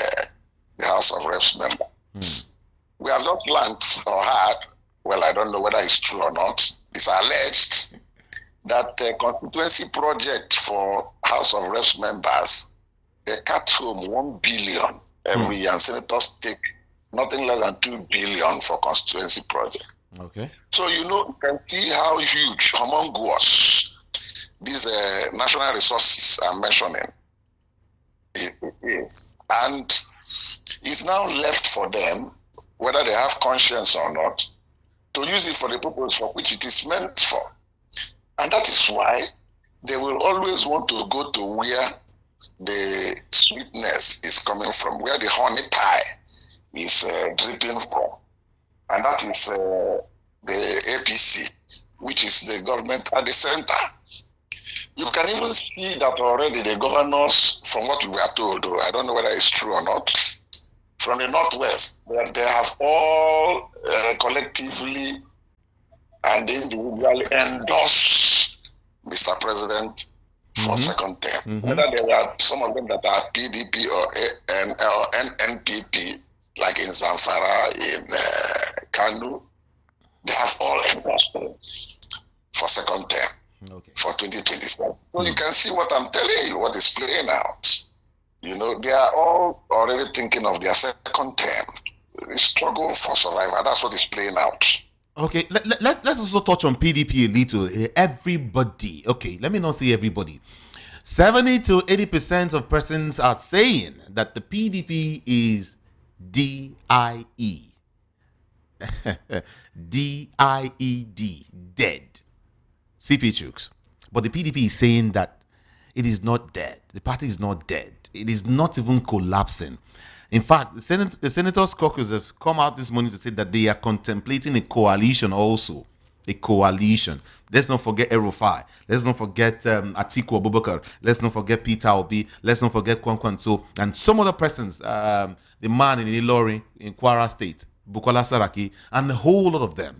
the House of Reps members. We have just learned or heard, well, I don't know whether it's true or not, it's alleged that the constituency project for House of Reps members, they cut home 1 billion every year, and senators take nothing less than 2 billion for constituency project. Okay. So you can see how huge, humongous these national resources are mentioning it is. And it's now left for them, whether they have conscience or not, to use it for the purpose for which it is meant for. And that is why they will always want to go to where the sweetness is coming from, where the honey pie is dripping from. And that is the APC, which is the government at the center. You can even see that already the governors, from what we were told, I don't know whether it's true or not, from the Northwest, they have all collectively and individually endorsed Mr. President for second term. Whether there are some of them that are PDP or NPP, like in Zamfara, in Kanu, they have all endorsed for second term for 2027. So you can see what I'm telling you, what is playing out. They are all already thinking of their second term. The struggle for survival, that's what is playing out. Okay, let's also touch on PDP a little. Everybody, okay, let me not say everybody. 70 to 80% of persons are saying that the PDP is D-I-E. D-I-E-D, dead. CP Chooks. But the PDP is saying that it is not dead. The party is not dead. It is not even collapsing. In fact, the Senators' Caucus have come out this morning to say that they are contemplating a coalition also. A coalition. Let's not forget Erufai. Let's not forget Atiku Abubakar. Let's not forget Peter Obi. Let's not forget Kwankwanso. And some other persons, the man in Ilori, in Kwara State, Bukola Saraki, and a whole lot of them,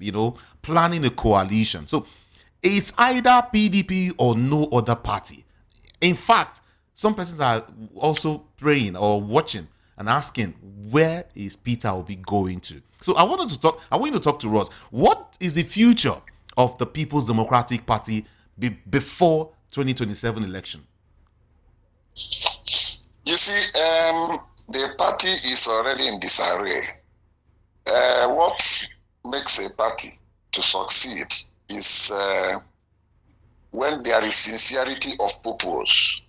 planning a coalition. So it's either PDP or no other party. In fact, some persons are also praying or watching and asking, where is Peter Obi going to? So I want you to talk to us. What is the future of the People's Democratic Party before 2027 election? You see, the party is already in disarray. What makes a party to succeed is when there is sincerity of purpose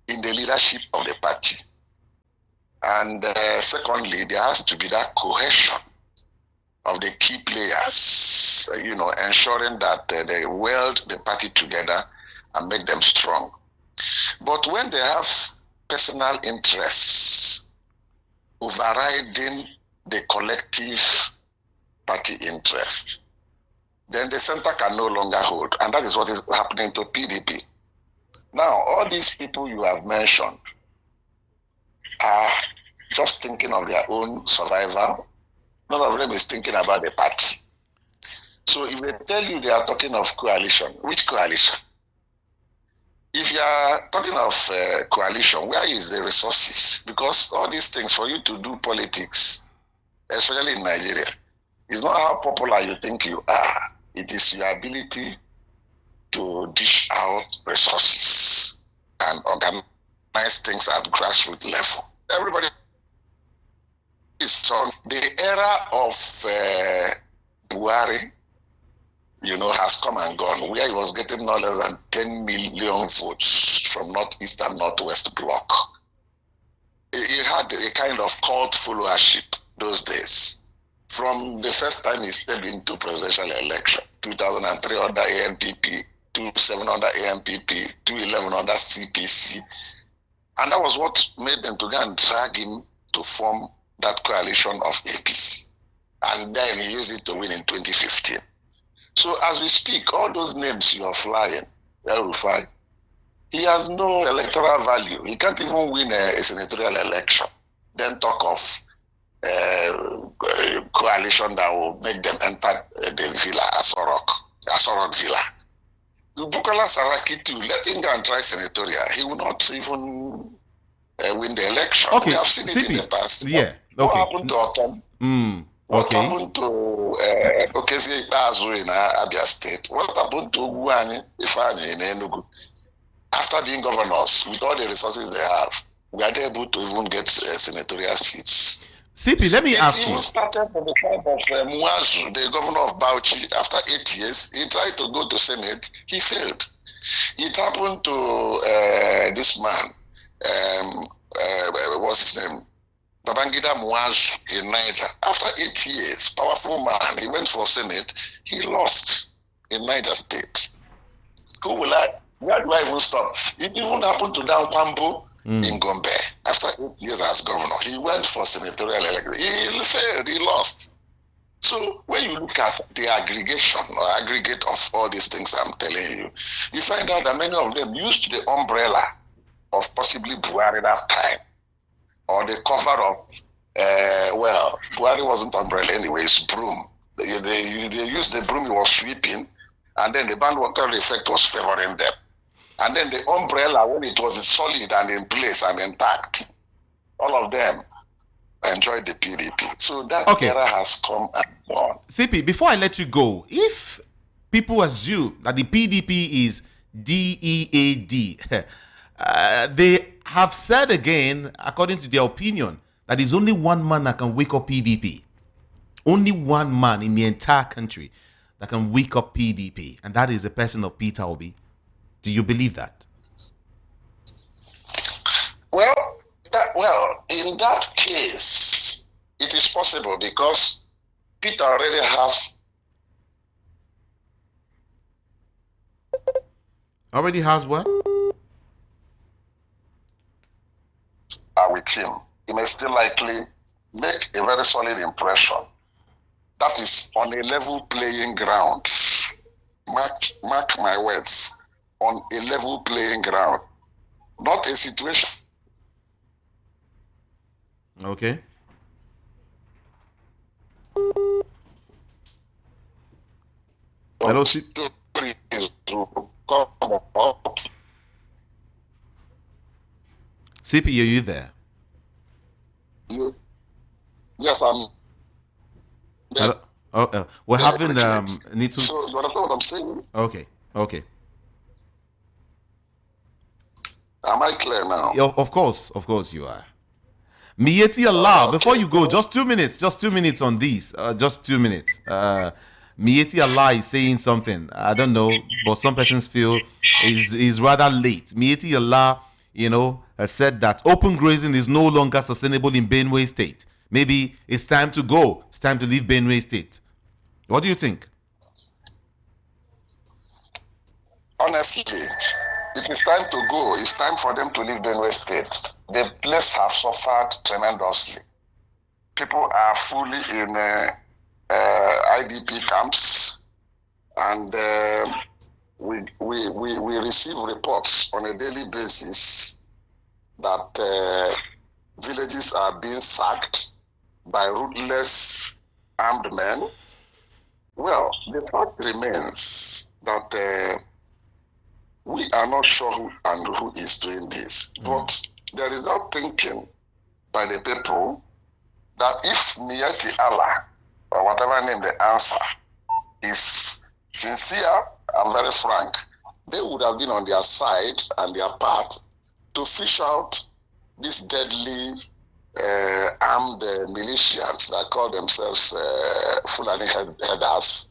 in the leadership of the party. And secondly, there has to be that cohesion of the key players, ensuring that they weld the party together and make them strong. But when they have personal interests overriding the collective party interest, then the center can no longer hold. And that is what is happening to PDP. Now, all these people you have mentioned are just thinking of their own survival. None of them is thinking about the party. So if they tell you they are talking of coalition, which coalition? If you are talking of coalition, where is the resources? Because all these things, for you to do politics, especially in Nigeria, is not how popular you think you are. It is your ability to dish out resources and organize things at grassroots level. Everybody is on the era of Buhari, has come and gone, where he was getting no less than 10 million votes from Northeast and Northwest bloc. He had a kind of cult followership those days, from the first time he stepped into presidential election. 2003 under ANPP, 2007 under ANPP, 2011 under CPC. And that was what made them to go and drag him to form that coalition of APC. And then he used it to win in 2015. So as we speak, all those names you are flying, El-Rufai, he has no electoral value. He can't even win a senatorial election. Then talk of coalition that will make them enter the villa, Asorok Villa. Bukola Saraki too, let him go and try senatorial. He will not even win the election. Okay. We have seen it in the past. Yeah. What Okay. happened to Otom? What Okay. happened to Okezi Ikpeazu in Abia State? What happened to Umahi Ifeanyi in Enugu? After being governors, with all the resources they have, we are able to even get senatorial seats. CP, let me ask It you. even started from the time of Muazu, the governor of Bauchi. After 8 years, he tried to go to Senate. He failed. It happened to this man, what's his name? Babangida Muazu in Niger. After 8 years, powerful man, he went for Senate. He lost in Niger State. Where do I even stop? It even happened to Dan Kwambo in Gombe. After 8 years as governor, he went for senatorial election. He failed, he lost. So when you look at the aggregation or aggregate of all these things I'm telling you, you find out that many of them used the umbrella of possibly Buhari that time, or the cover of, Buhari wasn't umbrella anyway, it's broom. They used the broom he was sweeping, and then the bandwagon effect was favoring them. And then the umbrella, when it was solid and in place and intact, all of them enjoyed the PDP. So that era has come and gone. CP, before I let you go, if people assume that the PDP is DEAD, they have said again, according to their opinion, that there's only one man that can wake up PDP. Only one man in the entire country that can wake up PDP, and that is the person of Peter Obi. Do you believe that? Well, in that case, it is possible because Peter already has what? With him. He may still likely make a very solid impression. That is on a level playing ground. Mark my words. On a level playing ground, not a situation. Okay. Hello, CP, are you there? Yes, I'm there. Hello? We're having need to. So you understand what I'm saying? Okay. Am I clear now? Of course you are. Mieti Allah, okay. Before you go, just 2 minutes on these. Just 2 minutes. Mieti Allah is saying something. I don't know, but some persons feel is rather late. Mieti Allah, has said that open grazing is no longer sustainable in Benue State. Maybe it's time to go. It's time to leave Benue State. What do you think? Honestly, it is time to go. It's time for them to leave Benue State. The place have suffered tremendously. People are fully in IDP camps, and we receive reports on a daily basis that villages are being sacked by ruthless armed men. Well, the fact remains that we are not sure who is doing this, but there is that thinking by the people that if Mieti Allah, or whatever name they answer, is sincere and very frank, they would have been on their side and their part to fish out these deadly armed militias that call themselves Fulani headers.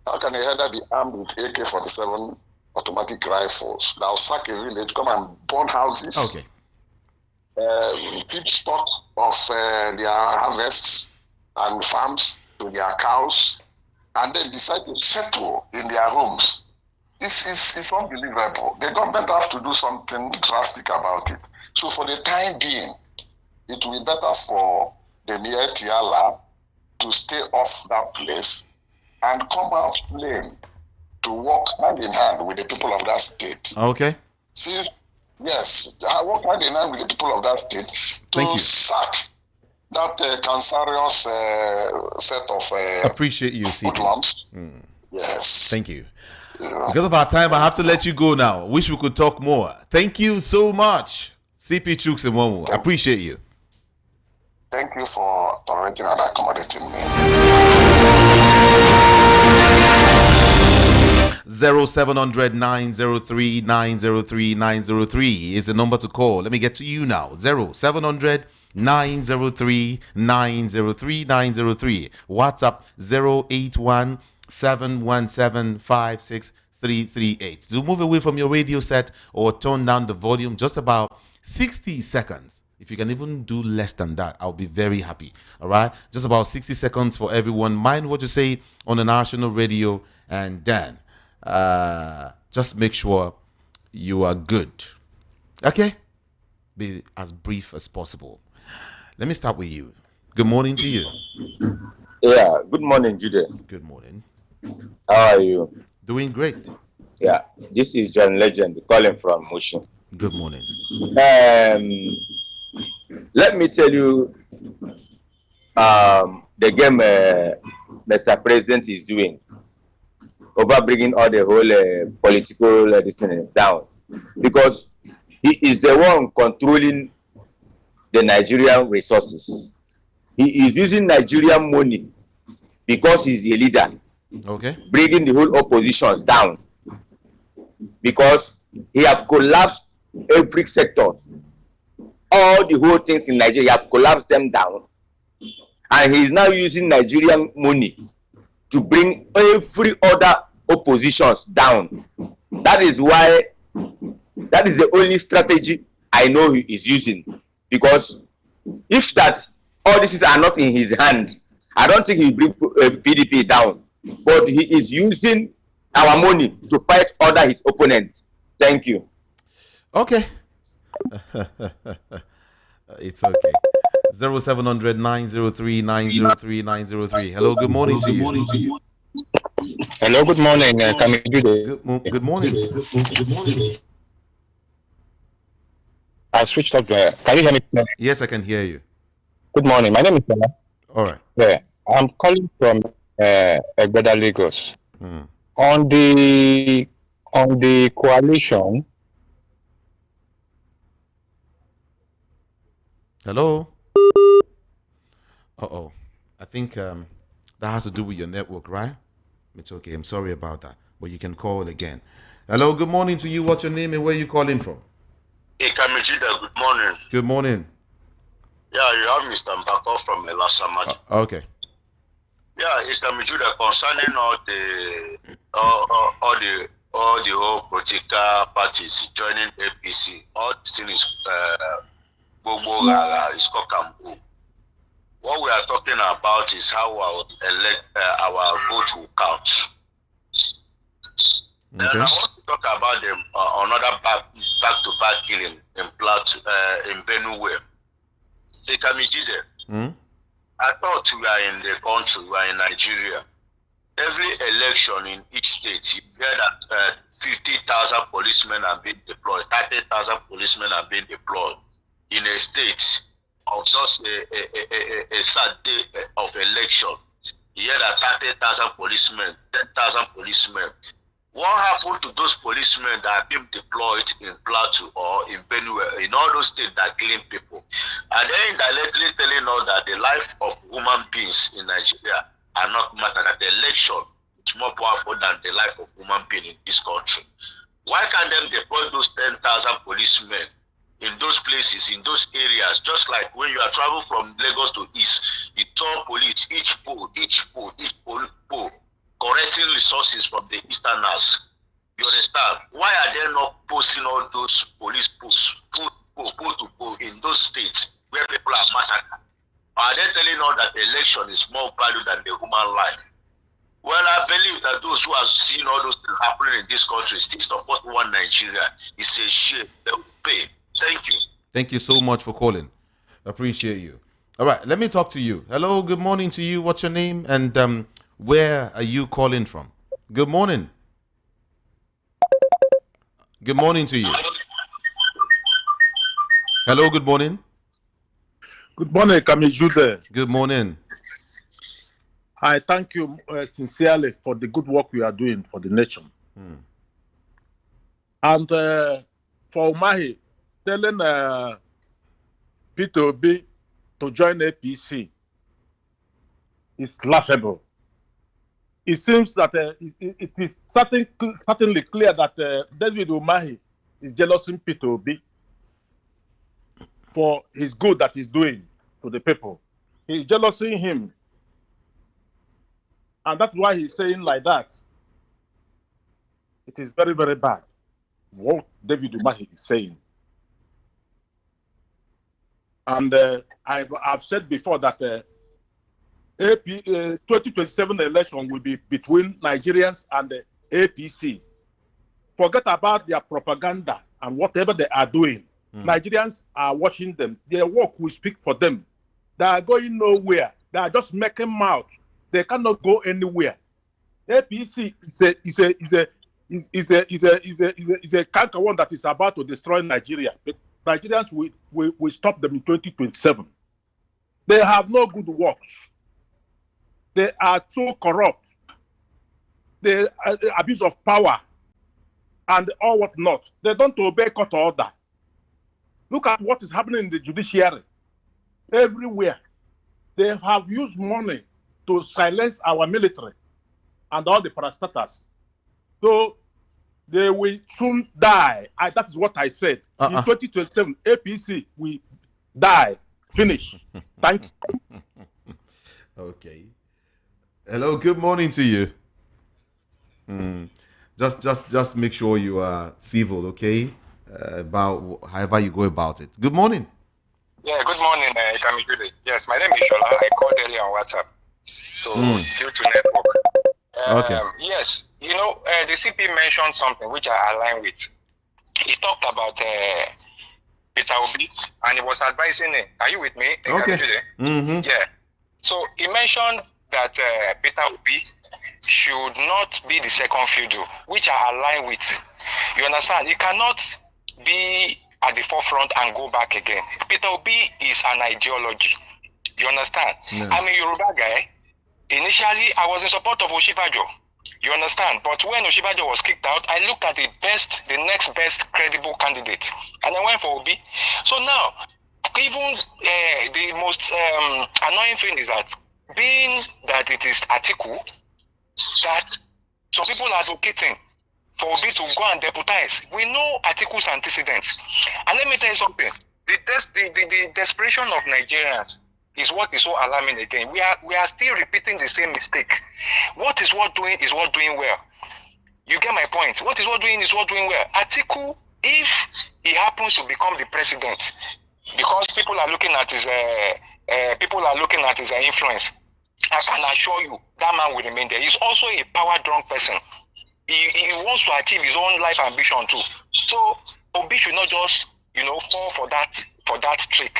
How can a header be armed with AK-47 automatic rifles? They'll sack a village, come and burn houses, feed stock of their harvests and farms to their cows, and then decide to settle in their homes. It's unbelievable. The government have to do something drastic about it. So for the time being, it will be better for the Mayor Tiala to stay off that place and come out plain to work hand in hand with the people of that state. Okay. Since, yes, I work hand in hand with the people of that state to sack that cancerous set of appreciate you, hoodlums. Yes. Thank you. Because of our time, I have to let you go now. Wish we could talk more. Thank you so much, CP Chooks and Womu. I appreciate you. Thank you for tolerating and accommodating me. 0700 903 903 903 is the number to call. Let me get to you now. 0700 903 903 903. WhatsApp 081 717 56338. To move away from your radio set or turn down the volume, just about 60 seconds. If you can even do less than that, I'll be very happy. All right? Just about 60 seconds for everyone. Mind what you say on the national radio, and then just make sure you are good. Okay? Be as brief as possible. Let me start with you. Good morning to you. Yeah, good morning, Jude. Good morning. How are you? Doing great. Yeah, this is John Legend calling from Mushin. Good morning. Let me tell you the game Mr. President is doing over bringing all the whole political decision down, because he is the one controlling the Nigerian resources. He is using Nigerian money because he's a leader. Okay. Bringing the whole oppositions down because he have collapsed every sector. All the whole things in Nigeria, he have collapsed them down, and he is now using Nigerian money to bring every other oppositions down. That is why, that is the only strategy I know he is using, because if that all these are not in his hand, I don't think he will bring PDP down. But he is using our money to fight other his opponents. Thank you. Okay. It's okay. 0700 903 903 903. Hello, good morning to you. Hello, good morning. Good morning. Good morning. I switched up there. Can you hear me? Yes, I can hear you. Good morning. My name is Bella. All right. Yeah, I'm calling from Egbeda, Lagos. On the coalition. Hello. Uh-oh. I think that has to do with your network, right? It's okay. I'm sorry about that. But you can call again. Hello, good morning to you. What's your name and where you calling from? Ikamijida, good morning. Good morning. Yeah, you have Mr. Mbako from Elasamadi. Okay. Yeah, Ikamijida, concerning all the whole political parties joining APC, all the things is Kokambu. What we are talking about is how our vote will count. Okay. And I want to talk about another back-to-back killing in Benue. Ikamijide. I thought we are in the country, we are in Nigeria. Every election in each state, you hear that 50,000 policemen are being deployed, 30,000 policemen are being deployed in a state of just a sad day of election. You hear that 30,000 policemen, 10,000 policemen. What happened to those policemen that are being deployed in Plateau or in Benue, in all those states that are killing people? And then indirectly telling us that the life of human beings in Nigeria are not matter, that the election is more powerful than the life of human being in this country. Why can't them deploy those 10,000 policemen in those places, in those areas? Just like when you are traveling from Lagos to East, you saw police, each pole, correcting resources from the Easterners. You understand? Why are they not posting all those police posts, pole in those states where people are massacred? Are they telling us that the election is more valued than the human life? Well, I believe that those who have seen all those things happening in this country still support one Nigeria. It's a shame. They will pay. Thank you. Thank you so much for calling. Appreciate you. All right, let me talk to you. Hello, good morning to you. What's your name and where are you calling from? Good morning. Good morning to you. Hello, good morning. Good morning, Kamijude. Good morning. I thank you sincerely for the good work you are doing for the nation. And for Umahi, telling Peter Obi to join APC is laughable. It seems that it is certainly clear that David Umahi is jealousing Peter Obi for his good that he's doing to the people. He's jealousing him. And that's why he's saying like that. It is very, very bad what David Umahi is saying. And I've said before that 2027 election will be between Nigerians and the APC. Forget about their propaganda and whatever they are doing. Nigerians are watching them. Their work will speak for them. They are going nowhere. They are just making mouth. They cannot go anywhere. APC is a canker one that is about to destroy Nigeria. But Nigerians will stop them in 2027. They have no good works. They are so corrupt. The abuse of power and all what not. They don't obey court order. Look at what is happening in the judiciary. Everywhere. They have used money to silence our military and all the parastatals. So they will soon die. That is what I said. In 2027, APC will die. Finish. Thank you. Okay. Hello, good morning to you. Just make sure you are civil, okay? About however you go about it. Good morning. Yeah, good morning, Kamijule. Yes, my name is Shola. I called earlier on WhatsApp. So, due to network. Okay. Yes, you know, the CP mentioned something which I align with. He talked about Peter Obi, and he was advising him. Are you with me? Okay. Yeah. So, he mentioned that Peter Obi should not be the second fiddle, which I align with. You understand? You cannot be at the forefront and go back again. Peter Obi is an ideology. You understand? Yeah. I'm a Yoruba guy. Initially, I was in support of Oshibajo. You understand? But when Oshibajo was kicked out, I looked at the next best credible candidate, and I went for Obi. So now, even the most annoying thing is that, being that it is Atiku, that some people are advocating for Obi to go and deputize. We know Atiku's antecedents. And let me tell you something. The desperation of Nigerians is what is so alarming again. We are still repeating the same mistake. What is worth doing is worth doing well. You get my point? What is worth doing is worth doing well. Atiku, if he happens to become the president, because people are looking at his influence, I can assure you that man will remain there. He's also a power-drunk person. He wants to achieve his own life ambition too. So Obi should not just, fall for that trick.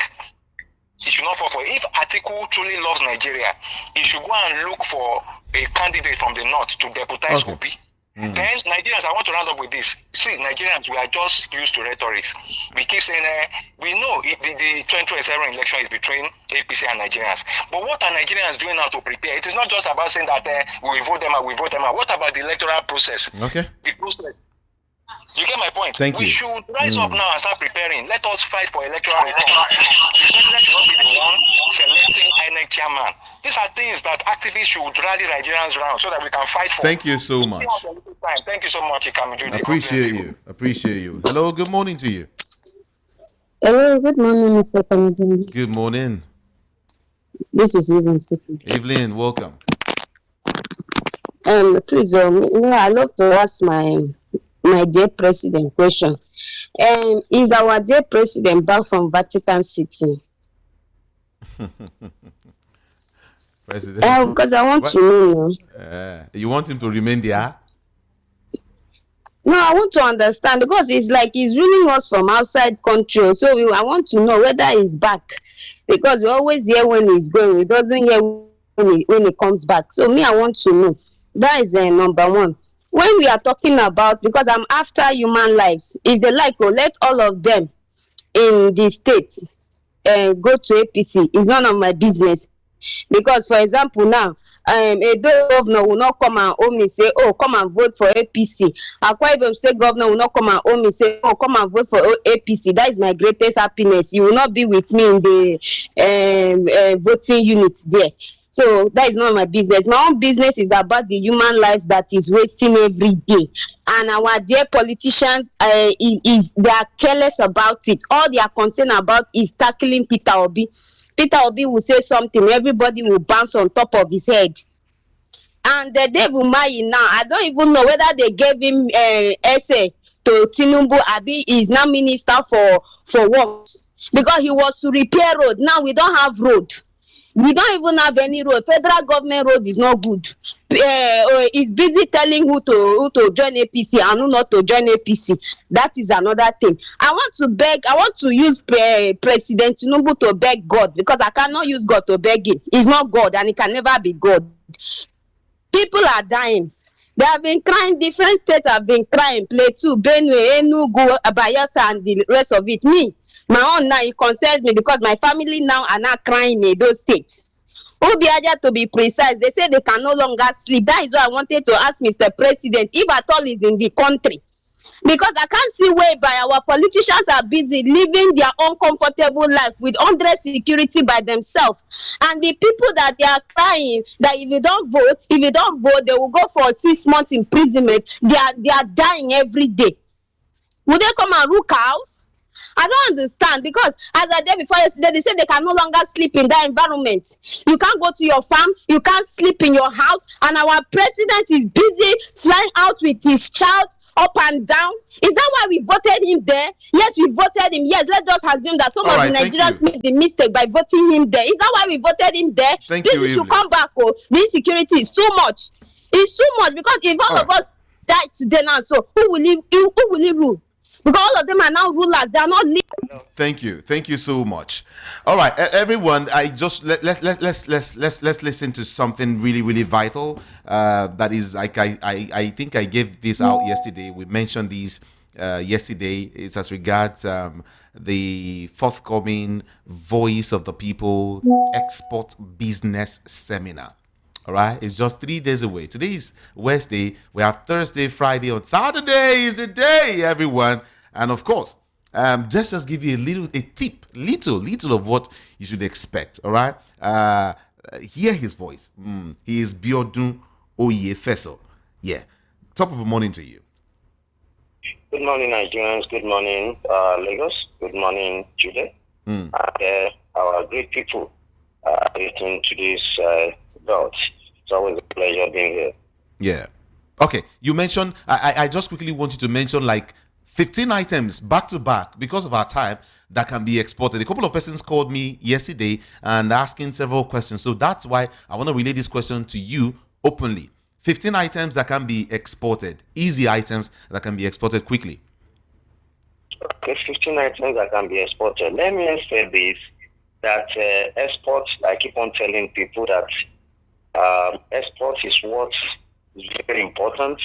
He should not fall for it. If Atiku truly loves Nigeria, he should go and look for a candidate from the north to deputize Obi. Then Nigerians, I want to round up with this. See, Nigerians, we are just used to rhetoric. We keep saying, we know the 2027 election is between APC and Nigerians. But what are Nigerians doing now to prepare? It is not just about saying that we vote them out, we vote them out. What about the electoral process? Okay. The process. You get my point? Thank you. We should rise up now and start preparing. Let us fight for electoral reform. The president should not be the one selecting INEC chairman. These are things that activists should rally Nigerians around so that we can fight for. Thank you so much. Thank you so much, Ikamiju. Appreciate you. Hello, good morning to you. Hello, good morning, Mr. Kamiju. Good morning. This is Evelyn speaking. Evelyn, welcome. Please, I love to ask my dear president question. Is our dear president back from Vatican City? President. Because I want What? to know. You want him to remain there? No, I want to understand because it's like he's ruling us from outside country. So I want to know whether he's back because we always hear when he's going. We doesn't hear when he comes back. So me, I want to know. That is number one. When we are talking about, because I'm after human lives, if they like, let all of them in the state go to APC. It's none of my business. Because, for example, now, a governor will not come and owe me say, oh, come and vote for APC. Akwa Ibom State governor will not come and owe me say, oh, come and vote for APC. That is my greatest happiness. You will not be with me in the voting unit there. So that is not my business. My own business is about the human lives that is wasting every day. And our dear politicians, they are careless about it. All they are concerned about is tackling Peter Obi. Peter Obi will say something, everybody will bounce on top of his head. And Dave Umahi now, I don't even know whether they gave him essay to Tinubu. Abi is now minister for works because he was to repair road. Now we don't have road. We don't even have any road. Federal government road is not good. He's busy telling who to join APC and who not to join APC. That is another thing. I want to use President Tinubu to beg God because I cannot use God to beg him. He's not God and he can never be God. People are dying. They have been crying. Different states have been crying. Plateau, Benue, Enugu, Bayelsa, and the rest of it. Me, my own now, it concerns me because my family now are not crying in those states. Obiaja, to be precise, they say they can no longer sleep. That is why I wanted to ask Mr. President if at all is in the country. Because I can't see whereby our politicians are busy living their own comfortable life with 100 security by themselves. And the people that they are crying that if you don't vote, they will go for 6 months imprisonment. They are dying every day. Would they come and rule cows? I don't understand because as I did before yesterday, they said they can no longer sleep in that environment. You can't go to your farm, you can't sleep in your house, and our president is busy flying out with his child up and down. Is that why we voted him there? Yes, we voted him. Yes, let's just assume that some of the Nigerians made the mistake by voting him there. Is that why we voted him there? Please, should come back. Oh, the insecurity is too much. It's too much because if all of us die today now, so who will rule? Because all of them are now rulers. They are not leaders. Thank you so much. All right, everyone. I just let's listen to something really vital. That is, like I think I gave this out yesterday. We mentioned these yesterday. It's as regards the forthcoming Voice of the People Export Business Seminar. All right, it's just 3 days away. Today is Wednesday. We have Thursday, Friday, on Saturday is the day, everyone. And of course, just give you a tip, little of what you should expect. All right, hear his voice. He is Biodun Oyefeso. Yeah, top of the morning to you. Good morning, Nigerians. Good morning, Lagos. Good morning, Jude. And our great people listening to this dot. It's always a pleasure being here. Yeah. Okay. You mentioned, I just quickly want you to mention like 15 items back to back because of our time that can be exported. A couple of persons called me yesterday and asking several questions. So that's why I want to relay this question to you openly. 15 items that can be exported. Easy items that can be exported quickly. Okay, 15 items that can be exported. Let me say this, that export, I keep on telling people that export is what is very important,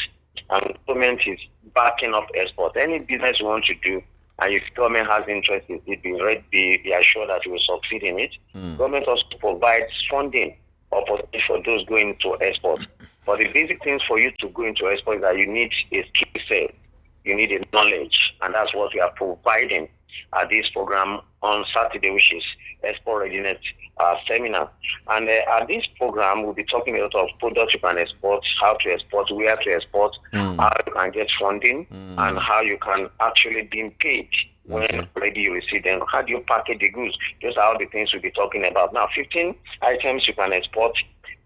and government is backing up export. Any business you want to do, and if government has interest in it, be assured that you will succeed in it. Government also provides funding opportunity for those going to export. But the basic things for you to go into export is that you need a skill set, you need a knowledge, and that's what we are providing at this program on Saturday, which is Export Readiness Seminar. And at this program, we'll be talking a lot of products you can export, how to export, where to export, how you can get funding, and how you can actually be paid when already you receive them. How do you package the goods? Those are all the things we'll be talking about. Now, 15 items you can export.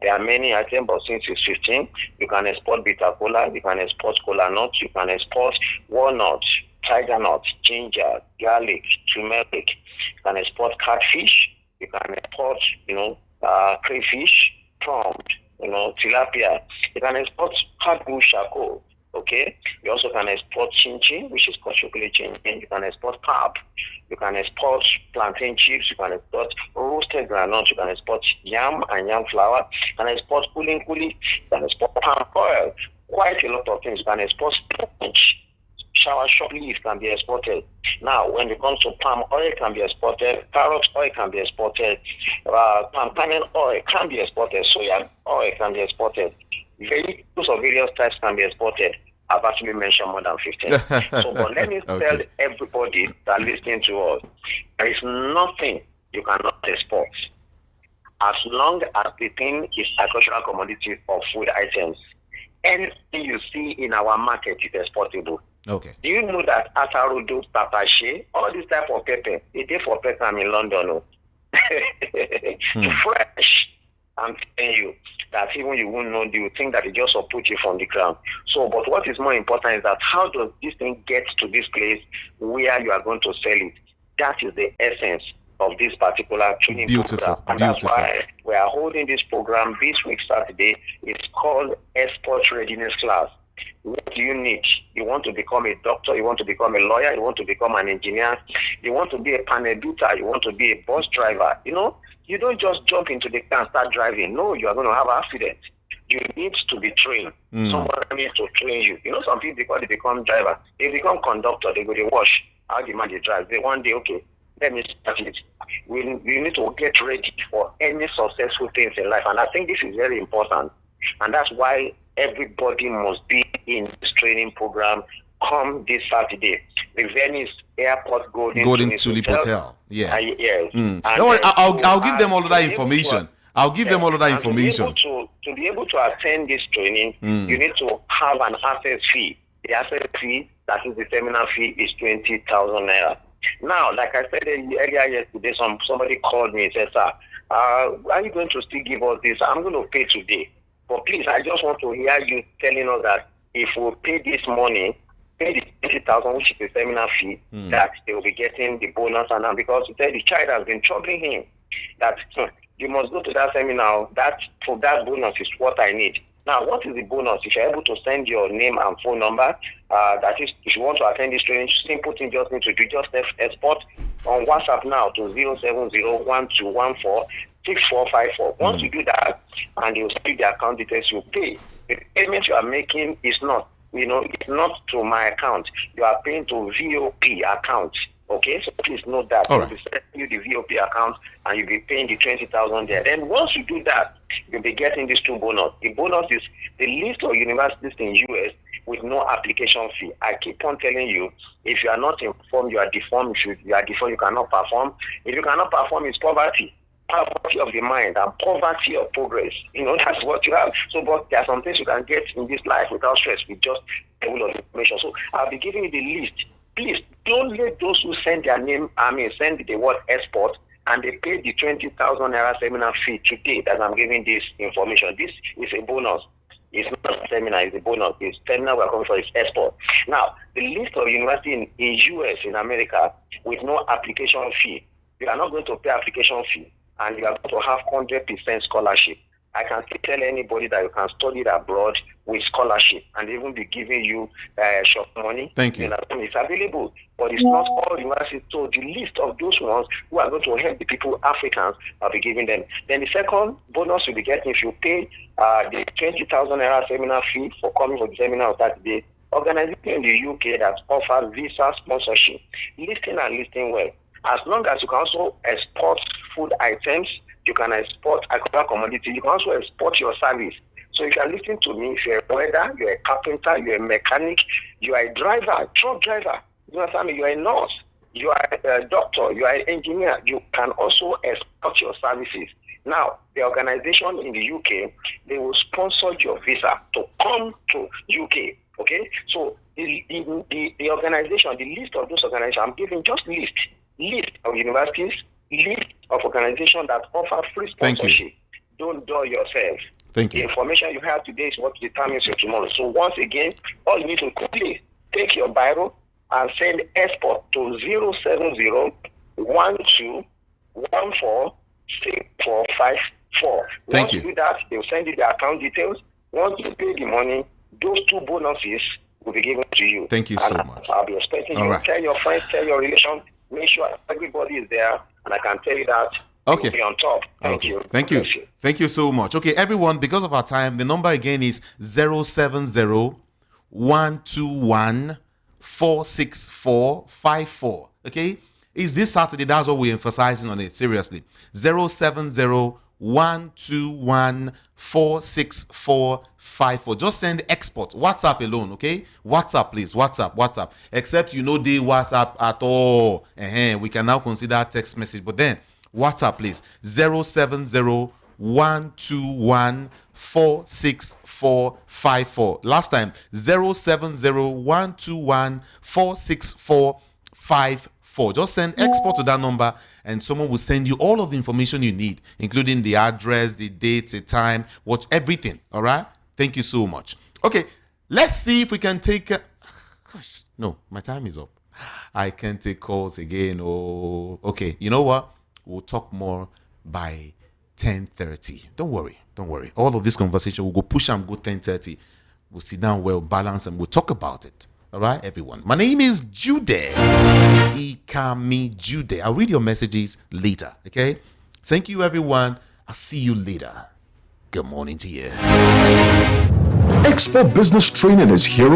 There are many items, but since it's 15, you can export bitter cola, you can export cola nuts, you can export walnuts, tiger nuts, ginger, garlic, turmeric. You can export catfish. You can export, crayfish. prawn, tilapia. You can export hardwood charcoal. Okay, you also can export chin-chin, which is called chocolate chin-chin. You can export pap. You can export plantain chips. You can export roasted groundnuts. You can export yam and yam flour. You can export kuli. You can export palm oil. Quite a lot of things. You can export sponge. Shower shop leaf can be exported. Now, when it comes to palm oil, can be exported. Carrot oil can be exported. Palm kernel oil can be exported. Soya oil can be exported. Vehicles of various types can be exported. I've actually mentioned more than 15. So, but let me tell everybody that listening to us, there is nothing you cannot export. As long as the thing is agricultural commodity or food items, anything you see in our market is exportable. Okay. Do you know that atarudu, tapache, all this type of pepper, it is for pepper in London. Fresh. I'm telling you that even you won't know, you think that it just uproot you from the ground. So, but what is more important is that how does this thing get to this place where you are going to sell it? That is the essence of this particular training program. And that's why we are holding this program this week, Saturday. It's called Export Readiness Class. What do you need? You want to become a doctor, you want to become a lawyer, you want to become an engineer, you want to be a panel beater, you want to be a bus driver. You don't just jump into the car and start driving. No, you are going to have an accident. You need to be trained. Someone needs to train you. Some people, because they become driver, they become conductor, they go to wash. How the man they drive? They one day, okay, let me start it. We need to get ready for any successful things in life. And I think this is very important. And that's why everybody must be in this training program come this Saturday. The Venice Airport Golden Tulip Hotel. Yeah. Yes. I'll give them all of that information. I'll give them all of that information. To be able to attend this training, you need to have an access fee. The access fee, that is the seminar fee, is 20,000 naira. Now, like I said earlier yesterday, somebody called me and said, sir, are you going to still give us this? I'm going to pay today. But please, I just want to hear you telling us that if we pay this money, pay the 20,000, which is the seminar fee, that they will be getting the bonus. And because the child has been troubling him, that you must go to that seminar, that bonus is what I need. Now, what is the bonus? If you're able to send your name and phone number, that is, if you want to attend this training, simple thing just need to do, just export on WhatsApp now to 07012146454. Once you do that, and you speak the account details, you pay. The payment you are making is not, it's not to my account. You are paying to VOP account. Okay, so please note that. All right. You'll be sending you the VOP account and you'll be paying the 20,000 there. Then once you do that, you'll be getting these two bonus. The bonus is the list of universities in US with no application fee. I keep on telling you, if you are not informed, you are deformed. If you are deformed, you cannot perform. If you cannot perform, it's poverty. Poverty of the mind and poverty of progress. That's what you have. So, but there are some things you can get in this life without stress, with just a level of information. So, I'll be giving you the list. Please don't let those who send their name, send the word export, and they pay the 20,000 naira seminar fee today that I'm giving this information. This is a bonus. It's not a seminar, it's a bonus. It's seminar we're coming for is export. Now, the list of universities in US, in America, with no application fee, you are not going to pay application fee, and you are going to have 100% scholarship. I can still tell anybody that you can study abroad with scholarship and even be giving you short money. Thank you. It's available, but it's not all universities. So the list of those ones who are going to help the people, Africans, I'll be giving them. Then the second bonus you'll be getting if you pay the 20,000 naira seminar fee for coming for the seminar on Saturday. Organization in the UK that offers visa sponsorship, listing and listing well. As long as you can also export food items, you can export agricultural commodity, you can also export your service. So if you are listening to me, if you're a welder, you're a carpenter, you're a mechanic, you are a driver, truck driver, you understand me, you're a nurse, you are a doctor, you are an engineer, you can also export your services. Now, the organization in the UK, they will sponsor your visa to come to UK. Okay? So the organization, the list of those organizations, I'm giving just list of universities, list of organizations that offer free sponsorship. Don't dull yourself. Thank you. The information you have today is what determines your tomorrow. So once again, all you need to quickly take your Bible and send export to 07012146454. for. Thank Once you. you do that, they'll send you the account details. Once you pay the money, those 2 bonuses will be given to you. Thank you and so much. I'll be expecting All you. right. Tell your friends, tell your relations, make sure everybody is there, and I can tell you that Okay. you'll be on top. Thank you. Thank you. Bless you. Thank you so much. Okay, everyone, because of our time, the number again is 070-121-46454. Okay? It's this Saturday. That's what we're emphasizing on it. Seriously. 070-121-46454. Just send export. WhatsApp alone, okay? WhatsApp, please. WhatsApp. Except you know the WhatsApp at all. We can now consider text message. But then, WhatsApp, please. 070-121-46454. Last time, 070-121-46454. Just send export to that number and someone will send you all of the information you need, including the address, the date, the time, what, everything. All right? Thank you so much. Okay, let's see if we can take... Gosh, no, my time is up. I can't take calls again. Oh, okay. You know what? We'll talk more by 10:30. Don't worry. All of this conversation, we'll go push and go 10:30. We'll sit down well, balance, and we'll talk about it. All right, everyone. My name is Jude. Ikami Jude. I'll read your messages later. Okay? Thank you, everyone. I'll see you later. Good morning to you. Export Business Training is here